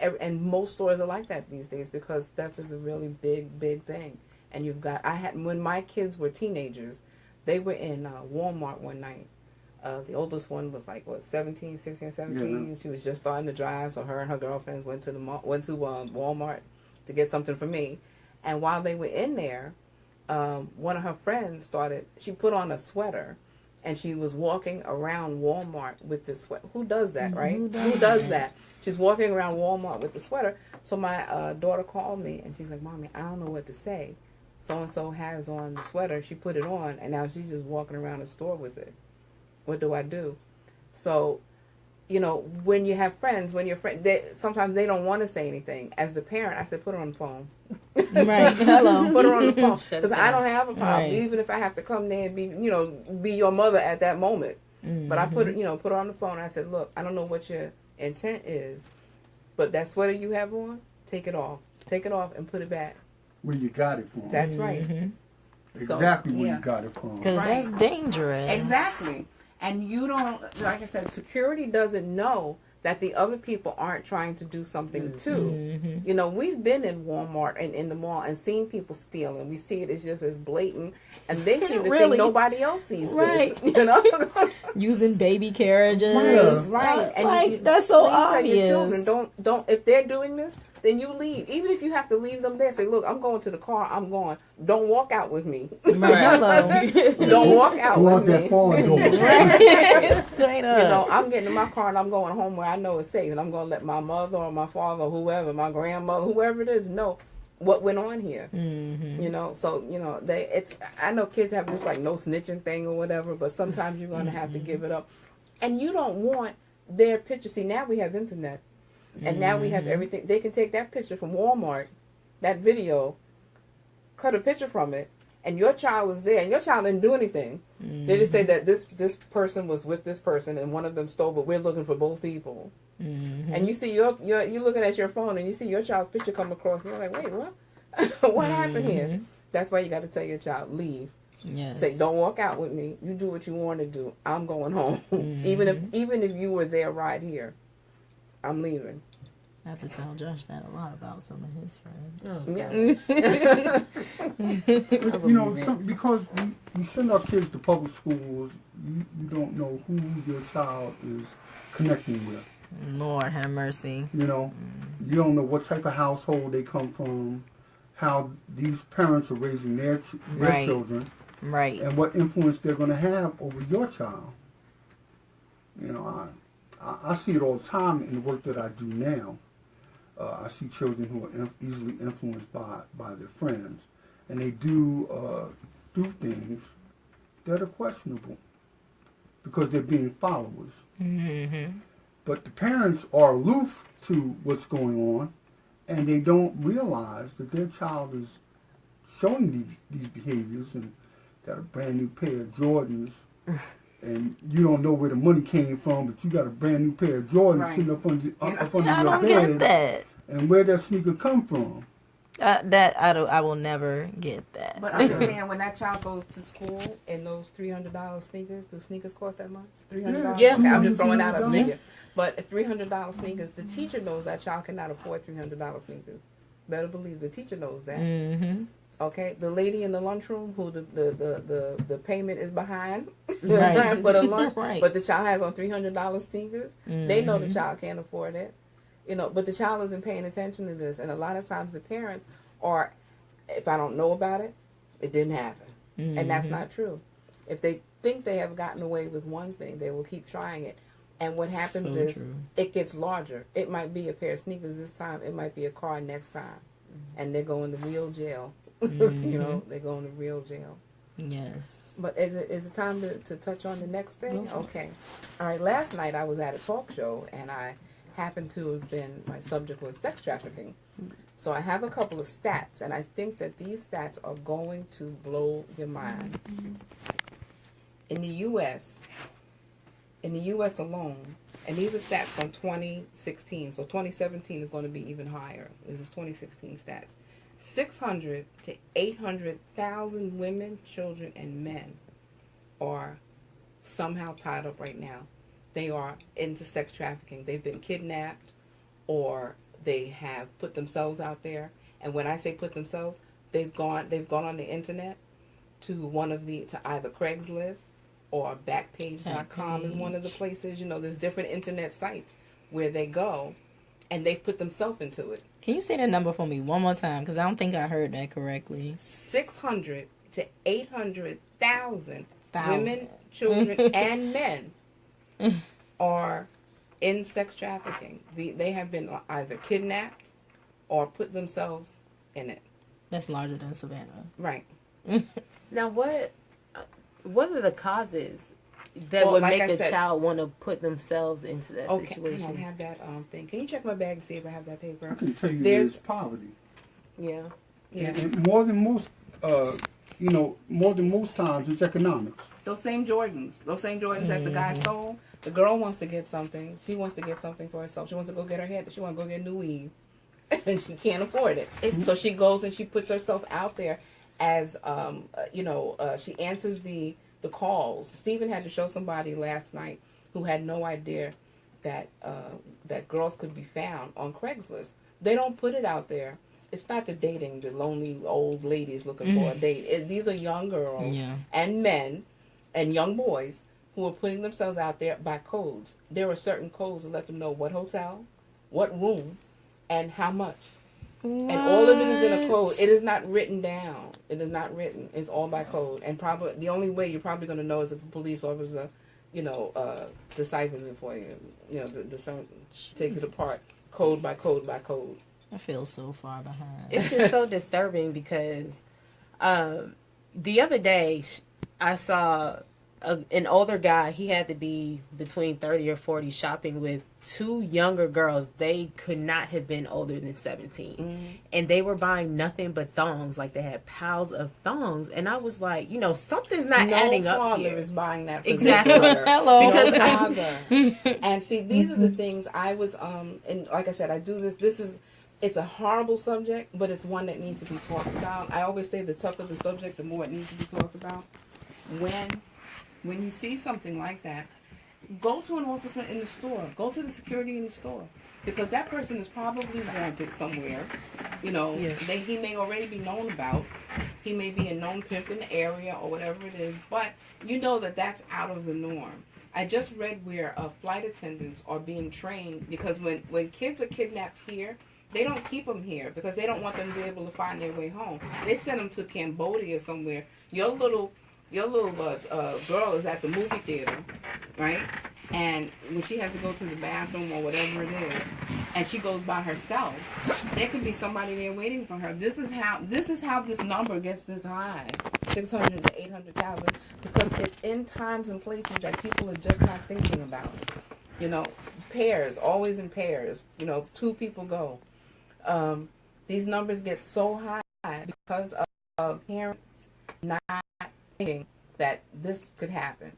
and most stores are like that these days because theft is a really big thing. And when my kids were teenagers, they were in Walmart one night. The oldest one was 16, 17. Yeah. She was just starting to drive, so her and her girlfriends went to Walmart to get something for me. And while they were in there, one of her friends she put on a sweater, and she was walking around Walmart with this sweater. Who does that, right? Who does that? She's walking around Walmart with the sweater. So my daughter called me, and she's like, "Mommy, I don't know what to say. So-and-so has on the sweater. She put it on, and now she's just walking around the store with it. What do I do?" So, when you have friends, sometimes they don't want to say anything. As the parent, I said, put her on the phone. Right. Hello. Put her on the phone. Because I don't have a problem, right. even if I have to come there and be your mother at that moment. But I put her on the phone, and I said, look, I don't know what your intent is, but that sweater you have on, take it off. Take it off and put it back. where you got it from. That's right. Exactly So, where yeah. you got it from. Because Right. that's dangerous. Exactly. And you don't, like I said, security doesn't know that the other people aren't trying to do something too. You know, we've been in Walmart and in the mall and seen people steal, and we see it as just as blatant, and they seem to Really? think nobody else sees Right. this. You know, Using baby carriages. right? And Like, that's so please tell your obvious. children, don't. If they're doing this, then you leave. Even if you have to leave them there, say, look, I'm going to the car. I'm going. Don't walk out with me. Hello. Don't walk out Go out with that me. far door. Straight up. You know, I'm getting in my car and I'm going home where I know it's safe, and I'm going to let my mother or my father, or whoever, my grandmother, whoever it is, know what went on here. You know, so you know, I know kids have this like no snitching thing or whatever, but sometimes you're going to have to give it up, and you don't want their picture. See, now we have internet, and now we have everything. They can take that picture from Walmart, that video, cut a picture from it, and your child was there, and your child didn't do anything. They just say that this person was with this person, and one of them stole, but we're looking for both people. And you see you're looking at your phone, and you see your child's picture come across, and you're like, wait, what? What happened here? That's why you got to tell your child, leave. Yes. Say, don't walk out with me. You do what you want to do. I'm going home. Even if you were there right here, I'm leaving. I have to tell Josh that a lot about some of his friends. Yeah. You know, because we send our kids to public schools, you don't know who your child is connecting with. Lord have mercy. You know, you don't know what type of household they come from, how these parents are raising their Right. children, Right. and what influence they're going to have over your child. You know, I see it all the time in the work that I do now. I see children who are easily influenced by their friends, and they do things that are questionable because they're being followers. But the parents are aloof to what's going on, and they don't realize that their child is showing these behaviors and got a brand new pair of Jordans, and you don't know where the money came from, but you got a brand new pair of Jordans sitting up under I your don't bed. get that. And where that sneaker come from? I will never get that. But understand, when that child goes to school in those $300 sneakers, do sneakers cost that much? $300? Yeah. Okay, I'm just throwing out a $300. figure. But if $300 sneakers, the teacher knows that child cannot afford $300 sneakers. Better believe the teacher knows that. Okay, the lady in the lunchroom who the payment is behind Right. for the lunch, Right. but the child has on $300 sneakers. They know the child can't afford it. You know, but the child isn't paying attention to this, and a lot of times the parents are, if I don't know about it, it didn't happen, and that's not true. If they think they have gotten away with one thing, they will keep trying it, and what happens So is true. it gets larger. It might be a pair of sneakers this time, it might be a car next time, and they're going to real jail. You know, they go into real jail. Yes. But is it time to touch on the next thing? Okay. All right. Last night I was at a talk show, and I happened to have been, my subject was sex trafficking. So I have a couple of stats, and I think that these stats are going to blow your mind. In the U.S. alone, and these are stats from 2016, so 2017 is going to be even higher. This is 2016 stats. 600 to 800,000 women, children, and men are somehow tied up right now. They are into sex trafficking. They've been kidnapped, or they have put themselves out there. And when I say put themselves, they've gone on the internet to either Craigslist or Backpage.com is one of the places. You know, there's different internet sites where they go, and they've put themselves into it. Can you say the number for me one more time? Because I don't think I heard that correctly. 600 to 800,000 women, children, and men are in sex trafficking. They have been either kidnapped or put themselves in it. That's larger than Savannah. Right. Now, what are the causes that would like make I a said- child want to put themselves into that Okay, I situation? don't have that thing. Can you check my bag and see if I have that paper? I can tell you There's- there's poverty. Yeah. Yeah. And more than most times, it's economics. Those same Jordans that the guy stole. The girl wants to get something. She wants to get something for herself. She wants to go get her hair. She wants to go get new weave. and she can't afford it. So she goes and she puts herself out there as, she answers the calls. Stephen had to show somebody last night who had no idea that that girls could be found on Craigslist. They don't put it out there. It's not the dating, the lonely old ladies looking for a date. These are young girls and men and young boys who are putting themselves out there by codes. There are certain codes that let them know what hotel, what room, and how much. What? And all of it is in a code. It is not written down. It is not written. It's all by code. And probably the only way you're probably going to know is if a police officer, deciphers it for you. Takes it apart, code by code by code. I feel so far behind. It's just so disturbing because the other day I saw an older guy. He had to be between 30 or 40 shopping with two younger girls. They could not have been older than 17. And they were buying nothing but thongs. Like, they had piles of thongs. And I was like, something's not adding up here. No father is buying that for exactly. Hello. Because no father. And see, these are the things I was, and like I said, I do this. It's a horrible subject, but it's one that needs to be talked about. I always say the tougher the subject, the more it needs to be talked about. When you see something like that, go to an officer in the store. Go to the security in the store. Because that person is probably wanted somewhere. He may already be known about. He may be a known pimp in the area or whatever it is. But you know that that's out of the norm. I just read where flight attendants are being trained because when kids are kidnapped here, they don't keep them here because they don't want them to be able to find their way home. They send them to Cambodia somewhere. Your little girl is at the movie theater, right? And when she has to go to the bathroom or whatever it is, and she goes by herself, there could be somebody there waiting for her. This is how this number gets this high, 600 to 800,000, because it's in times and places that people are just not thinking about. Pairs, always in pairs. 2 people go. These numbers get so high because of parents not thinking that this could happen.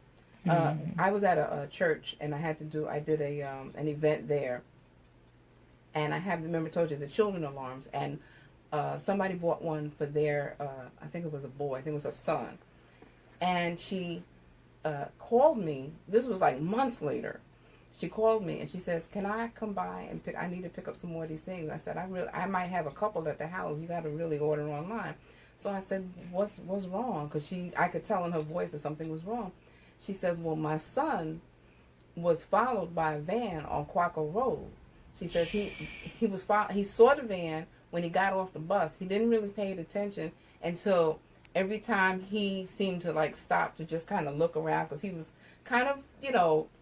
I was at a church and I did an event there, and I remember told you the children alarms, and somebody bought one for their I think it was a boy, I think it was a son, and she called me. This was like months later. She called me and she says, "Can I come by and I need to pick up some more of these things." I said, I might have a couple at the house. You got to really order online. So I said, what's wrong? Because I could tell in her voice that something was wrong. She says, well, my son was followed by a van on Quaco Road. She says he saw the van when he got off the bus. He didn't really pay attention until every time he seemed to stop to just kind of look around, because he was kind of,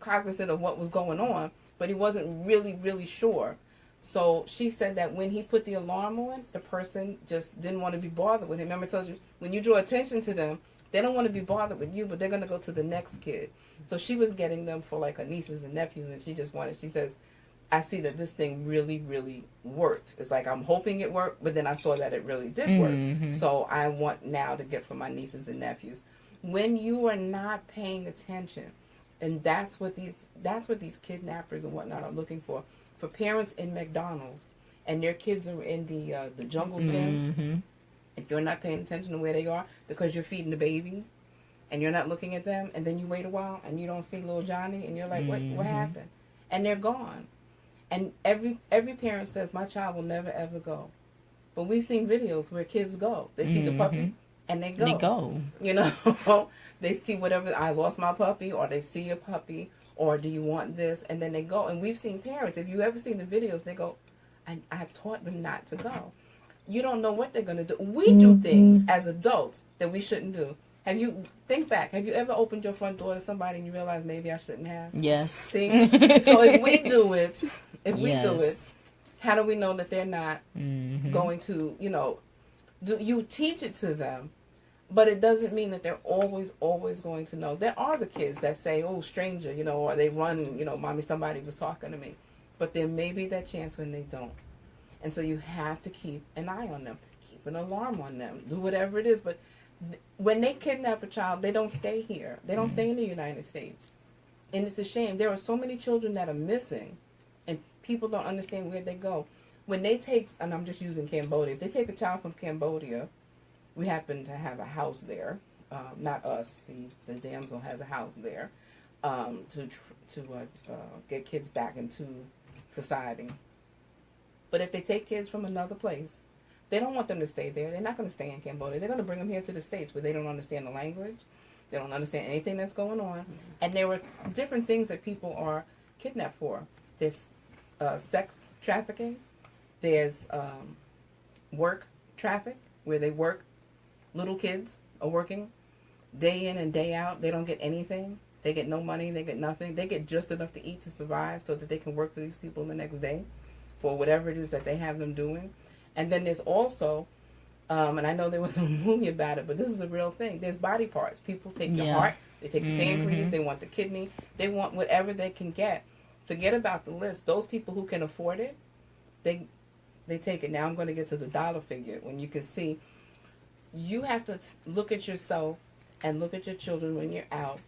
cognizant of what was going on, but he wasn't really, really sure. So she said that when he put the alarm on, the person just didn't want to be bothered with him. Remember I told you, when you draw attention to them, they don't want to be bothered with you, but they're going to go to the next kid. So she was getting them for her nieces and nephews, and she says, I see that this thing really, really worked. It's like, I'm hoping it worked, but then I saw that it really did work. So I want now to get for my nieces and nephews. When you are not paying attention, and that's what these kidnappers and whatnot are looking for parents in McDonald's, and their kids are in the jungle gym. If you're not paying attention to where they are because you're feeding the baby, and you're not looking at them, and then you wait a while and you don't see little Johnny, and you're like, what happened? And they're gone. And every parent says, my child will never ever go. But we've seen videos where kids go. They see the puppy and they go. They see whatever, I lost my puppy, or they see a puppy, or do you want this? And then they go. And we've seen parents, if you ever seen the videos, they go, I've taught them not to go. You don't know what they're going to do. We do things as adults that we shouldn't do. Think back. Have you ever opened your front door to somebody and you realize maybe I shouldn't have? Yes. See? So if we do it, how do we know that they're not going to, you teach it to them, but it doesn't mean that they're always going to know. There are the kids that say, oh, stranger, or they run, mommy, somebody was talking to me. But there may be that chance when they don't. And so you have to keep an eye on them, keep an alarm on them, do whatever it is. But when they kidnap a child, they don't stay here. They don't stay in the United States. And it's a shame. There are so many children that are missing, and people don't understand where they go. when they take, and I'm just using Cambodia, if they take a child from Cambodia, we happen to have a house there, not us, the damsel has a house there, to get kids back into society. But if they take kids from another place, they don't want them to stay there. They're not going to stay in Cambodia. They're going to bring them here to the States where they don't understand the language. They don't understand anything that's going on. And there were different things that people are kidnapped for. There's sex trafficking. There's work traffic, where they work. Little kids are working day in and day out. They don't get anything. They get no money. They get nothing. They get just enough to eat to survive so that they can work for these people the next day for whatever it is that they have them doing. And then there's also, and I know there was a movie about it, but this is a real thing. There's body parts. People take the heart. They take the pancreas. They want the kidney. They want whatever they can get. Forget about the list. Those people who can afford it, they take it. Now I'm going to get to the dollar figure. When you can see, you have to look at yourself and look at your children when you're out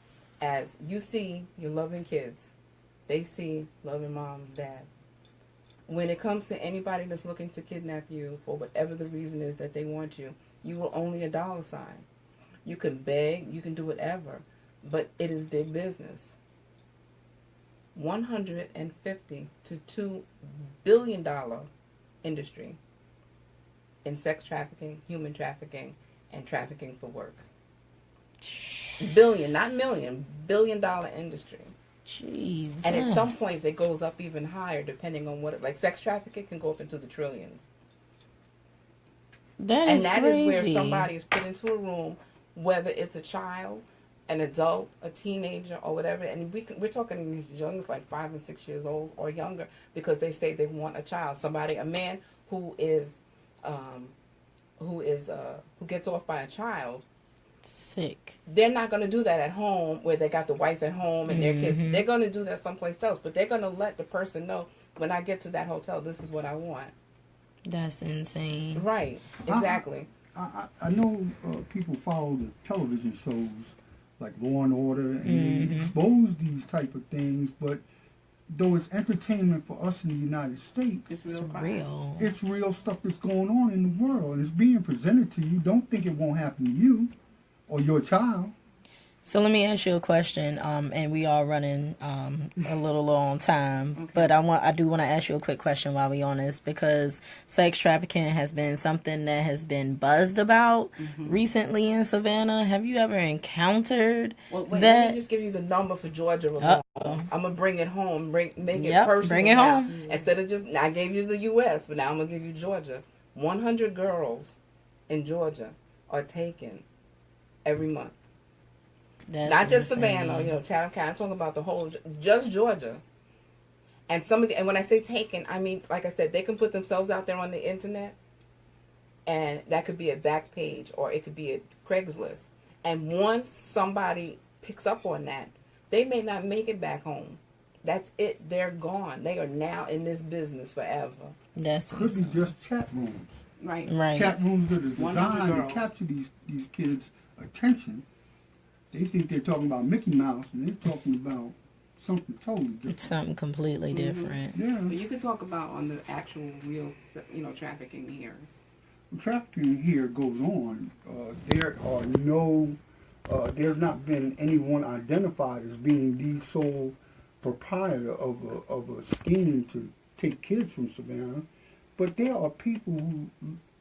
as you see your loving kids. They see loving mom and dad. When it comes to anybody that's looking to kidnap you for whatever the reason is that they want you, you are only a dollar sign. You can beg, you can do whatever, but it is big business. $150 to $2 billion industry in sex trafficking, human trafficking, and trafficking for work. Billion, not million, $1 billion industry. Jesus. And at some points it goes up even higher depending on what, like sex trafficking can go up into the trillions. That is crazy. Is where somebody is put into a room, whether it's a child, an adult, a teenager, or whatever, and we're talking as young as like 5 and 6 years old or younger, because they say they want a child, a man who gets off by a child. Sick. They're not going to do that at home where they got the wife at home and their kids. They're going to do that someplace else, but they're going to let the person know, when I get to that hotel, this is what I want. That's insane. Right. Exactly. I know people follow the television shows like Law and Order, and they expose these type of things, but though it's entertainment for us in the United States, It's real. It's real stuff that's going on in the world, and it's being presented to you. Don't think it won't happen to you or your child. So let me ask you a question, and we are running a little low on time, but I do want to ask you a quick question while we're on this, because sex trafficking has been something that has been buzzed about recently in Savannah. Have you ever encountered that? Let me just give you the number for Georgia alone. I'm going to bring it home, make it personal. Bring it now. home. Instead of just, I gave you the U.S., but now I'm going to give you Georgia. 100 girls in Georgia are taken every month. That's not just insane. Savannah, Chatham County. I'm talking about the whole, just Georgia. And and when I say taken, I mean, like I said, they can put themselves out there on the internet, and that could be a back page, or it could be a Craigslist. And once somebody picks up on that, they may not make it back home. That's it. They're gone. They are now in this business forever. That's could be just chat rooms. Right. Chat rooms that are designed to capture these kids' attention. They think they're talking about Mickey Mouse, and they're talking about something totally different. It's something completely different. Yeah. But you can talk about on the actual real, trafficking here. Trafficking here goes on. There are there's not been anyone identified as being the sole proprietor of a scheme to take kids from Savannah, but there are people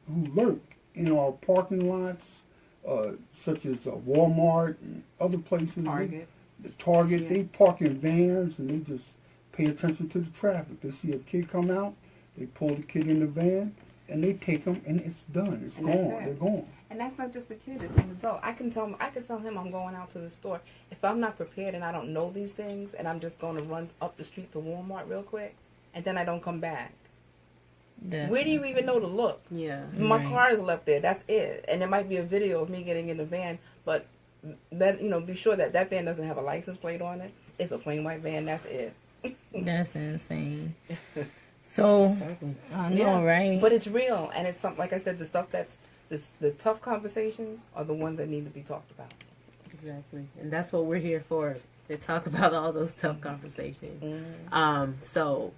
who lurk in our parking lots, such as Walmart and other places. Target. They park in vans and they just pay attention to the traffic. They see a kid come out, they pull the kid in the van, and they take them, and it's done. It's gone. They're gone. And that's not just a kid; it's an adult. I can tell him I'm going out to the store. If I'm not prepared and I don't know these things, and I'm just going to run up the street to Walmart real quick, and then I don't come back. Where do you even know to look? Yeah. My car is left there. That's it. And there might be a video of me getting in the van, but be sure that van doesn't have a license plate on it. It's a plain white van. That's it. That's insane. So I know, right? But it's real, and it's something, like I said, the stuff that's the tough conversations are the ones that need to be talked about. Exactly, and that's what we're here for, to talk about all those tough conversations. So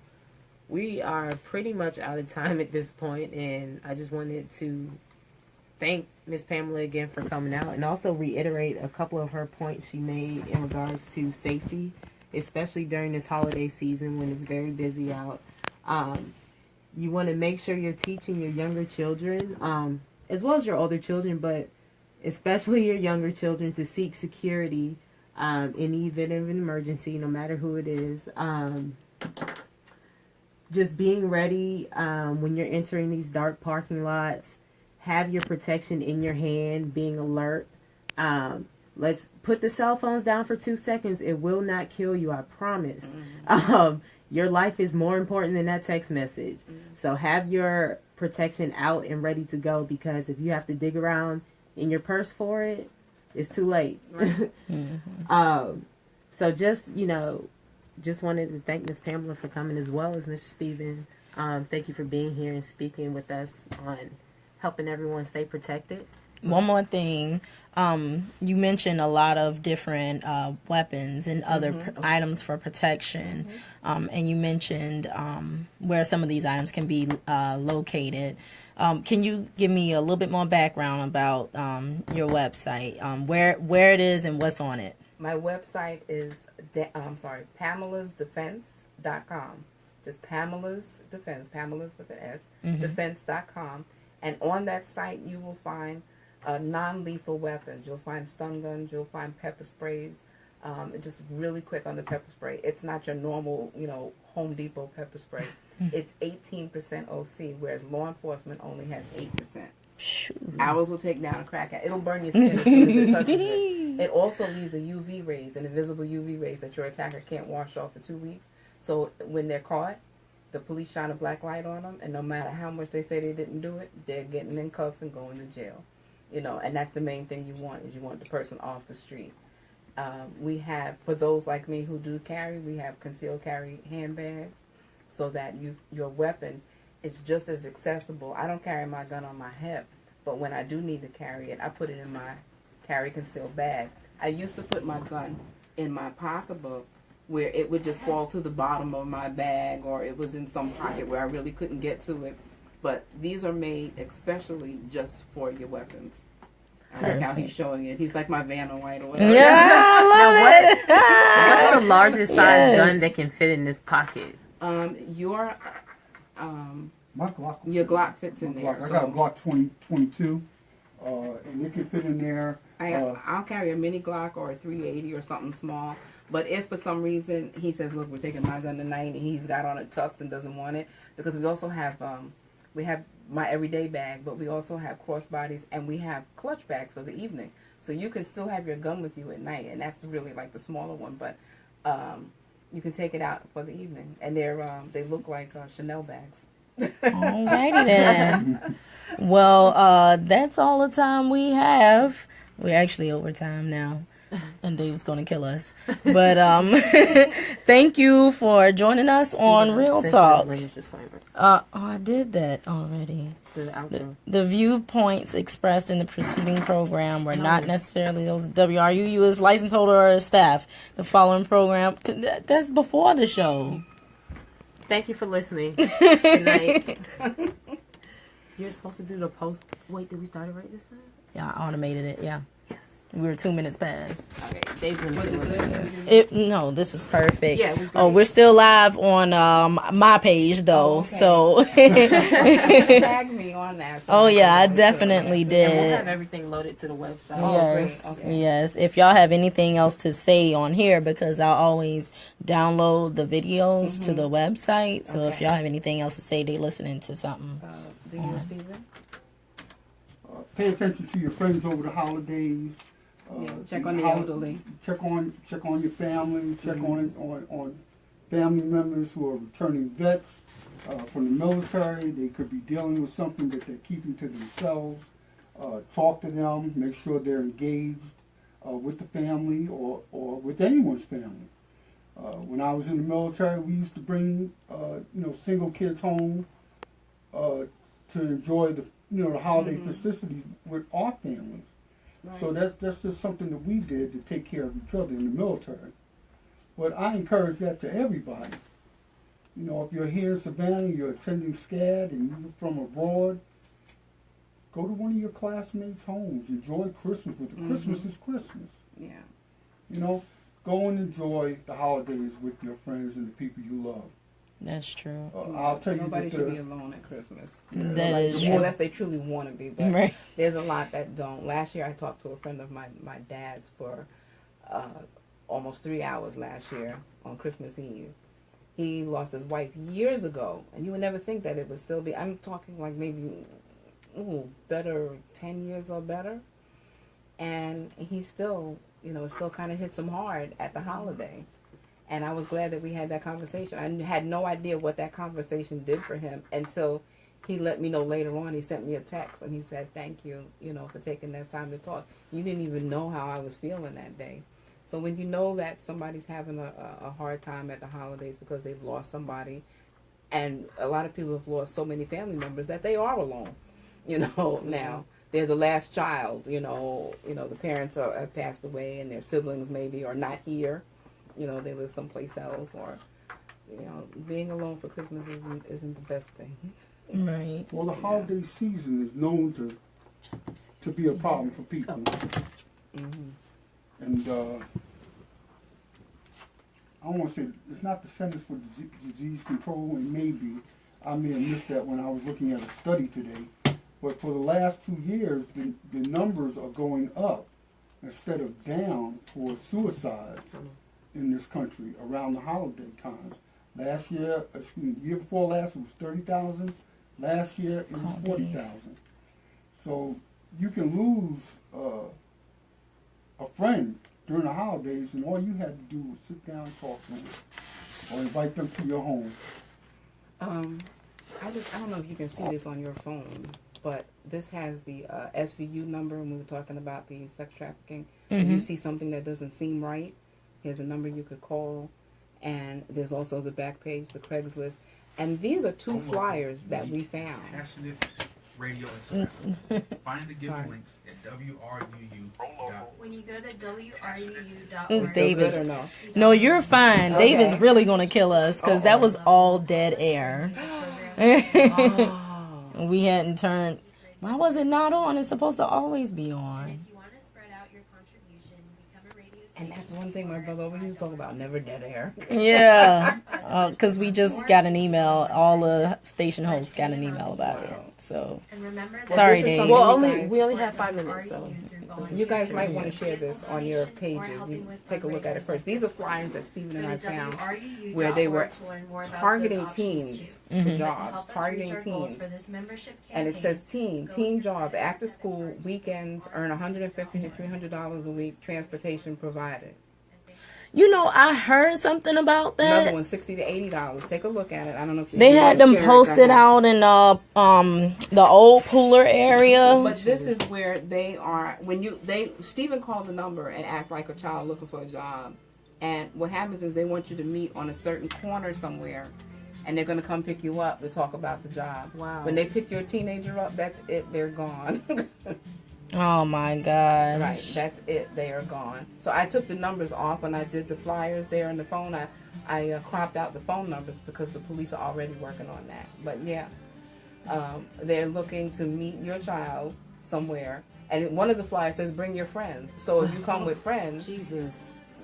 we are pretty much out of time at this point, and I just wanted to thank Miss Pamela again for coming out, and also reiterate a couple of her points she made in regards to safety, especially during this holiday season when it's very busy out. You want to make sure you're teaching your younger children, as well as your older children, but especially your younger children, to seek security in the event of an emergency, no matter who it is. Just being ready when you're entering these dark parking lots. Have your protection in your hand, being alert. Let's put the cell phones down for 2 seconds. It will not kill you, I promise. Your life is more important than that text message. So have your protection out and ready to go, because if you have to dig around in your purse for it, it's too late. Right. So just wanted to thank Ms. Pamela for coming, as well as Mr. Stephen. Thank you for being here and speaking with us on helping everyone stay protected. One more thing. You mentioned a lot of different weapons and other items for protection. And you mentioned where some of these items can be located. Can you give me a little bit more background about your website, where it is and what's on it? My website is, PamelasDefense.com. Just Pamela's Defense, Pamela's with an S, defense.com. And on that site, you will find non-lethal weapons. You'll find stun guns. You'll find pepper sprays. Just really quick on the pepper spray. It's not your normal, Home Depot pepper spray. It's 18% OC, whereas law enforcement only has 8%. Ours will take down a crack at. It'll burn your skin as soon as it touches it. It also leaves a UV rays, an invisible UV rays that your attacker can't wash off for 2 weeks. So when they're caught, the police shine a black light on them, and no matter how much they say they didn't do it, they're getting in cuffs and going to jail. And that's the main thing you want the person off the street. We have, for those like me who do carry, we have concealed carry handbags, so that your weapon is just as accessible. I don't carry my gun on my hip, but when I do need to carry it, I put it in my carry concealed bag. I used to put my gun in my pocketbook, where it would just fall to the bottom of my bag, or it was in some pocket where I really couldn't get to it. But these are made especially just for your weapons. I like how he's showing it. He's like my Vanna White or whatever. Yeah, I love it. What's the largest size gun that can fit in this pocket? Your Glock. Your Glock fits in there. I got a Glock 22, and it can fit in there. I'll carry a mini Glock or a 380 or something small. But if for some reason he says, look, we're taking my gun tonight, and he's got on a tux and doesn't want it, because we also have, we have my everyday bag, but we also have crossbodies, and we have clutch bags for the evening. So you can still have your gun with you at night, and that's really like the smaller one, but you can take it out for the evening. And they look like Chanel bags. Alrighty then. Well, that's all the time we have. We're actually over time now. And Dave's going to kill us. But thank you for joining us on Real Talk. I did that already. The viewpoints expressed in the preceding program were not necessarily those WRUU is licensed holder or staff. The following program, that's before the show. Thank you for listening. Good night. You're supposed to do the post. Wait, did we start it right this time? Yeah, I automated it, yeah. We were 2 minutes past. Okay, Dave's gonna Was it good? No, this was perfect. Yeah, it was great. Oh, we're still live on my page though, so. Tag me on that. So I definitely did. And we'll have everything loaded to the website. Yes, great. Okay. yes. If y'all have anything else to say on here, because I'll always download the videos to the website. So if y'all have anything else to say, they listening to something. Do you, Stephen? Pay attention to your friends over the holidays. Check on the elderly. Check on your family. Check on family members who are returning vets from the military. They could be dealing with something that they're keeping to themselves. Talk to them. Make sure they're engaged with the family or with anyone's family. When I was in the military, we used to bring single kids home to enjoy the holiday festivities with our families. Right. So that's just something that we did to take care of each other in the military. But I encourage that to everybody. You know, if you're here in Savannah, you're attending SCAD, and you're from abroad, go to one of your classmates' homes. Enjoy Christmas with them. Christmas is Christmas. Yeah. You know, go and enjoy the holidays with your friends and the people you love. That's true. I'll tell you Nobody that should be alone at Christmas. That is true. Unless they truly want to be. But Right. there's a lot that don't. Last year I talked to a friend of my dad's for almost 3 hours last year on Christmas Eve. He lost his wife years ago, and you would never think that it would still be. I'm talking like maybe, better 10 years or better. And he still, it still kind of hits him hard at the holiday. And I was glad that we had that conversation. I had no idea what that conversation did for him until he let me know later on. He sent me a text and he said, thank you, for taking that time to talk. You didn't even know how I was feeling that day. So when you know that somebody's having a hard time at the holidays because they've lost somebody, and a lot of people have lost so many family members that they are alone, now. They're the last child, the parents have passed away and their siblings maybe are not here. They live someplace else, or, being alone for Christmas isn't the best thing. Right. Well, the holiday season is known to be a problem for people. Mm-hmm. And I want to say, it's not the Centers for Disease Control, and maybe I may have missed that when I was looking at a study today, but for the last 2 years, the numbers are going up instead of down for suicides in this country around the holiday times. Last year, year before last, it was 30,000. Last year, it was 40,000. So you can lose a friend during the holidays, and all you had to do was sit down and talk to them, or invite them to your home. I don't know if you can see this on your phone, but this has the SVU number, and we were talking about the sex trafficking. If you see something that doesn't seem right, here's a number you could call, and there's also the back page, the Craigslist. And these are two flyers that we found. Passionate Radio and Savannah. Find the giving links at WRUU. When you go to WRUU.org. Davis. Or no? No, you're fine. Okay. Davis really going to kill us because that was all dead air. We hadn't turned. Why was it not on? It's supposed to always be on. If you want to spread out your contribution, become a radio station. And that's one thing my brother always used to talk about, never dead air. Yeah, because we just got an email. All the station hosts got an email about it. So And remember that sorry, this is Dave. something we only have 5 minutes, so You guys might want to share this on your pages. You take a look at it first. These are flyers that Stephen and I found where they were targeting teens for jobs, targeting teens. And it says teen job, after school, weekends, earn $150 to $300 a week, transportation provided. I heard something about that. Another one, $60 to $80. Take a look at it. I don't know if you They had them share it posted or not. out in the old Pooler area. But this is where they are. Stephen called the number and act like a child looking for a job. And what happens is they want you to meet on a certain corner somewhere, and they're going to come pick you up to talk about the job. Wow. When they pick your teenager up, that's it. They're gone. Oh my God. Right. That's it. They are gone. So I took the numbers off when I did the flyers there on the phone. I cropped out the phone numbers because the police are already working on that. But yeah, they're looking to meet your child somewhere. And one of the flyers says, bring your friends. So if you come with friends, Jesus.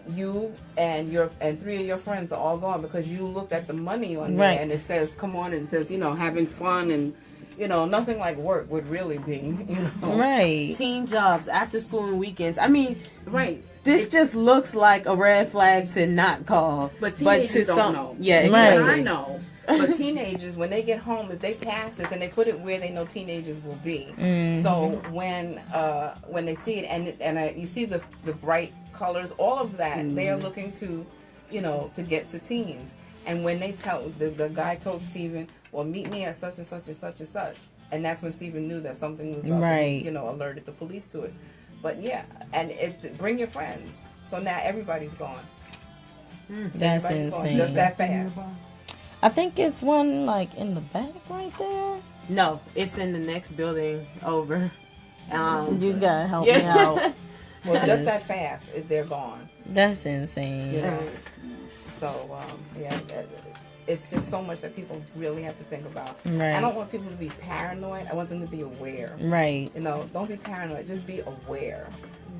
you and 3 of your friends are all gone because you looked at the money on there, Right. and it says, come on, and it says, having fun, and nothing like work would really be, Right. Teen jobs, after school and weekends. I mean, Right. this just looks like a red flag to not call. But teenagers don't know. Yeah, Right. exactly. I know. But teenagers, when they get home, if they pass this and they put it where they know teenagers will be, so when they see it and you see the bright colors, all of that, they are looking to, to get to teens. And when they tell the guy told Stephen, well, meet me at such and such and such and such, and that's when Stephen knew that something was up, Right. and, alerted the police to it. But yeah, and bring your friends. So now everybody's gone. That's Everybody's gone insane. just that fast. I think it's one like in the back right there. No, it's in the next building over. You gotta help me out. Well, just that fast, they're gone. That's insane. You know. So yeah, it's just so much that people really have to think about. Right. I don't want people to be paranoid. I want them to be aware. Right. You know, don't be paranoid. Just be aware.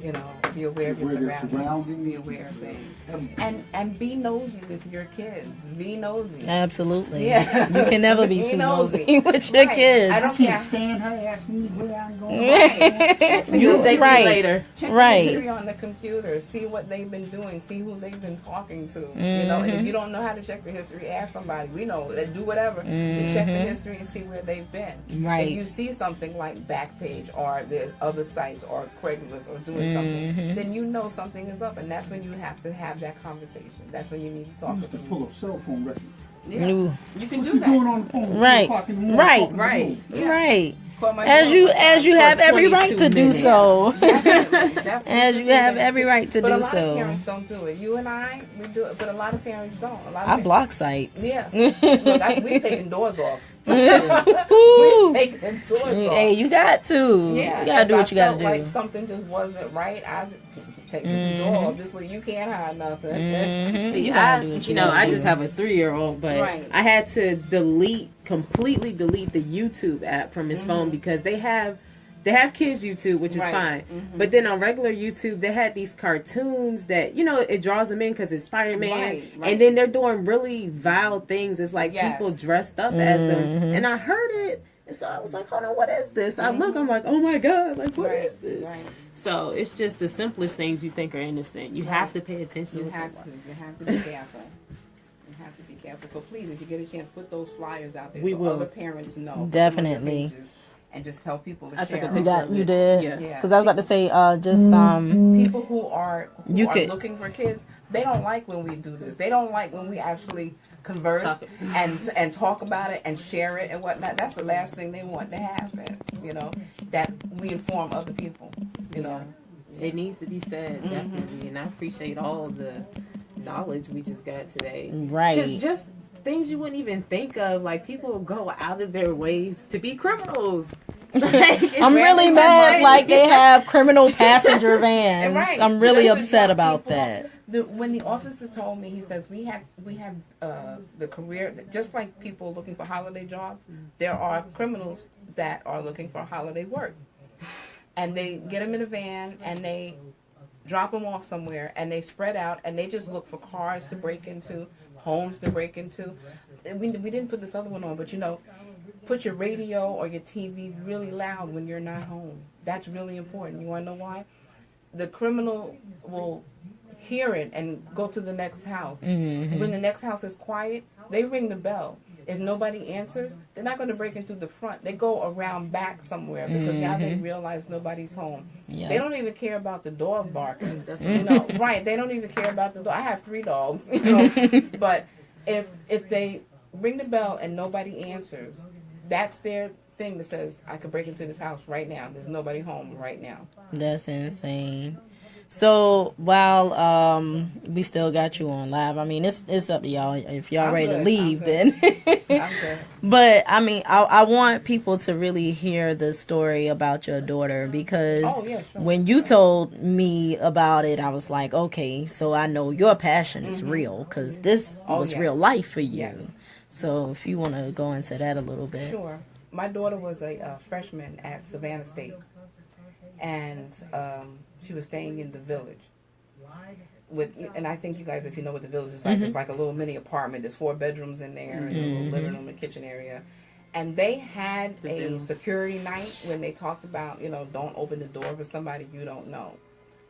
You know, be aware of your surroundings. Be aware of things. And be nosy with your kids. Be nosy. Absolutely. Yeah. You can never be too nosy with your Right. kids. I don't care. stand her asking me where I'm going. You right. later. Check Right. the history on the computer. See what they've been doing. See who they've been talking to. You know, and if you don't know how to check the history, ask somebody. We know that do whatever to check the history and see where they've been. Right. If you see something like Backpage or the other sites or Craigslist or doing something, then you know something is up, and that's when you have to have that conversation. That's when you need to talk Used to to them. pull up cell phone records. Yeah. Ooh. You can What do you doing that. on the phone? at Right. 3 o'clock in the morning Right. talking to Right. the Yeah. Right. Call my As phone you all the time. have every right to 22 do minutes. so. Definitely, definitely. As you have every right to But do a lot of so. parents don't do it. You and I, we do it, but a lot of parents don't. A lot of I block sites. Yeah. Look, we've taken doors off. Woo. We've taken doors off. Hey, you got to. Yeah, You gotta if do I what you gotta felt do. like something just wasn't right, I just take the door off. This way you can't hide nothing. Mhm. See, You gotta I, do what you know, gotta I do. just have a 3-year-old, but Right. I had to completely delete the YouTube app from his phone because they have kids YouTube, which is Right. fine. But then on regular YouTube, they had these cartoons that, you know, it draws them in because it's Spider-Man. Right, right. And then they're doing really vile things. It's like Yes. people dressed up as them. And I heard it. And so I was like, hold on, what is this? I look, I'm like, oh my God, like, what is this? Right. So it's just the simplest things you think are innocent. You have to pay attention. You to have what to. You have to be careful. You have to be careful. So please, if you get a chance, put those flyers out there We so will. other parents know. Put them on Definitely. their pages and just help people to I took share a them. picture. That of you it. did. Yeah. Yeah. Because I was about to say, People who are You could- looking for kids, they don't like when we do this. They don't like when we actually converse Talk. and talk about it and share it and whatnot. That's the last thing they want to happen. You know, that we inform other people. You know, It needs to be said, definitely. And I appreciate all the knowledge we just got today. It's right. just things you wouldn't even think of. Like, people go out of their ways to be criminals. Like, it's I'm really random mad insane. like they have criminal passenger vans. Right. I'm really Just to upset drop about people off. that. When the officer told me, he says we have the career, just like people looking for holiday jobs. There are criminals that are looking for holiday work, and they get them in a van and they drop them off somewhere, and they spread out and they just look for cars to break into, homes to break into. We didn't put this other one on, but you know, put your radio or your TV really loud when you're not home. That's really important. You want to know why? The criminal will hear it and go to the next house. When the next house is quiet, they ring the bell. If nobody answers, they're not going to break in through the front. They go around back somewhere because now they realize nobody's home. Yeah. They don't even care about the dog barking. You know, right? They don't even care about the dog. I have 3 dogs, you know, but if they ring the bell and nobody answers, that's their thing that says, I could break into this house right now. There's nobody home right now. That's insane. So while we still got you on live, I mean it's up to y'all. If y'all I'm ready to good, leave, I'm then. I'm good. But I mean, I want people to really hear the story about your daughter because Oh, yeah, sure. when you told me about it, I was like, okay, so I know your passion is real because this Oh, was yes. real life for you. Yes. So if you want to go into that a little bit. Sure. My daughter was a freshman at Savannah State, and she was staying in the village. And I think you guys, if you know what the village is like, it's like a little mini apartment. There's 4 bedrooms in there, and a little living room and kitchen area. And they had a security night when they talked about, you know, don't open the door for somebody you don't know.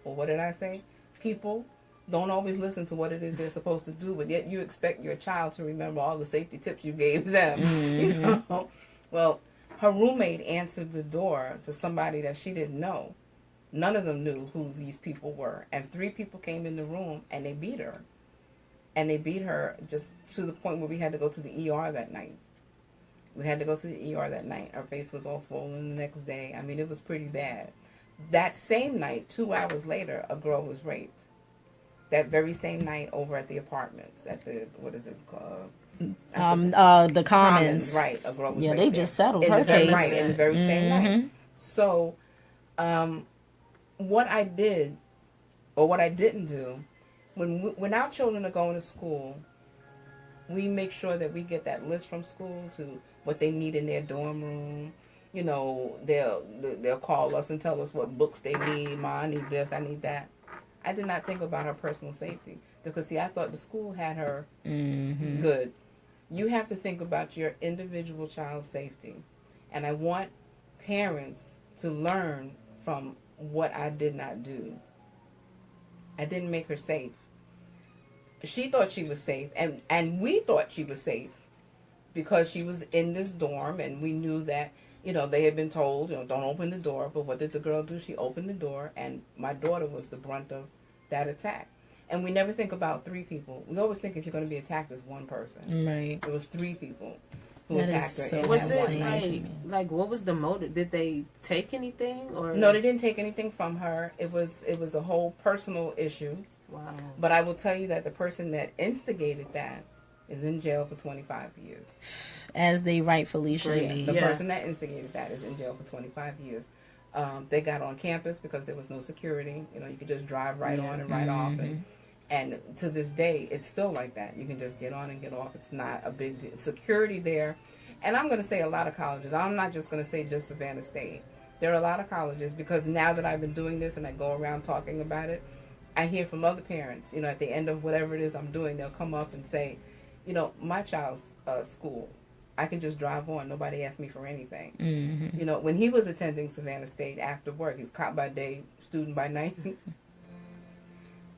Well, what did I say? People don't always listen to what it is they're supposed to do, but yet you expect your child to remember all the safety tips you gave them. You know? Well, her roommate answered the door to somebody that she didn't know. None of them knew who these people were. And 3 people came in the room and they beat her. And they beat her just to the point where we had to go to the ER that night. We had to go to the ER that night. Her face was all swollen the next day. I mean, it was pretty bad. That same night, 2 hours later, a girl was raped. That very same night over at the apartments, at the, what is it called? The Commons. Right, a girl was Yeah, raped they there. just settled In her the very, case. right, in the very same night. So, what I did, or what I didn't do, when our children are going to school, We make sure that we get that list from school to what they need in their dorm room. You know, they'll call us and tell us what books they need. Ma, I need this, I need that. I did not think about her personal safety because, see, I thought the school had her good. You have to think about your individual child's safety. And I want parents to learn from what I did not do. I didn't make her safe. She thought she was safe, and we thought she was safe because she was in this dorm, and we knew that, you know, they had been told, you know, don't open the door. But what did the girl do? She opened the door, and my daughter was the brunt of that attack. And we never think about 3 people. We always think if you're going to be attacked, it's one person. Right. It was 3 people who That attacked her. is so in Was that it one night. like what was the motive? Did they take anything or No, they didn't take anything from her. It was a whole personal issue. Wow. But I will tell you that the person that instigated that is in jail for 25 years. As they rightfully should be. The person that instigated that is in jail for 25 years. They got on campus because there was no security. You know, you could just drive right on and right off. And to this day, it's still like that. You can just get on and get off. It's not a big deal. Security there. And I'm going to say a lot of colleges. I'm not just going to say just Savannah State. There are a lot of colleges because now that I've been doing this and I go around talking about it, I hear from other parents, you know, at the end of whatever it is I'm doing, they'll come up and say, you know, my child's school, I can just drive on. Nobody asked me for anything. You know, when he was attending Savannah State after work, he was cop by day, student by night.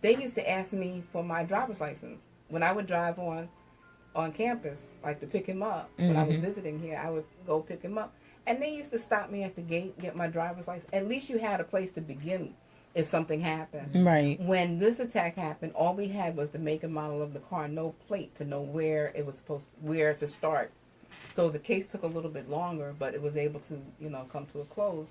They used to ask me for my driver's license. When I would drive on campus, like to pick him up, when I was visiting here, I would go pick him up. And they used to stop me at the gate, get my driver's license. At least you had a place to begin if something happened. Right. When this attack happened, all we had was the make and model of the car, no plate to know where it was where to start. So the case took a little bit longer, but it was able to, you know, come to a close.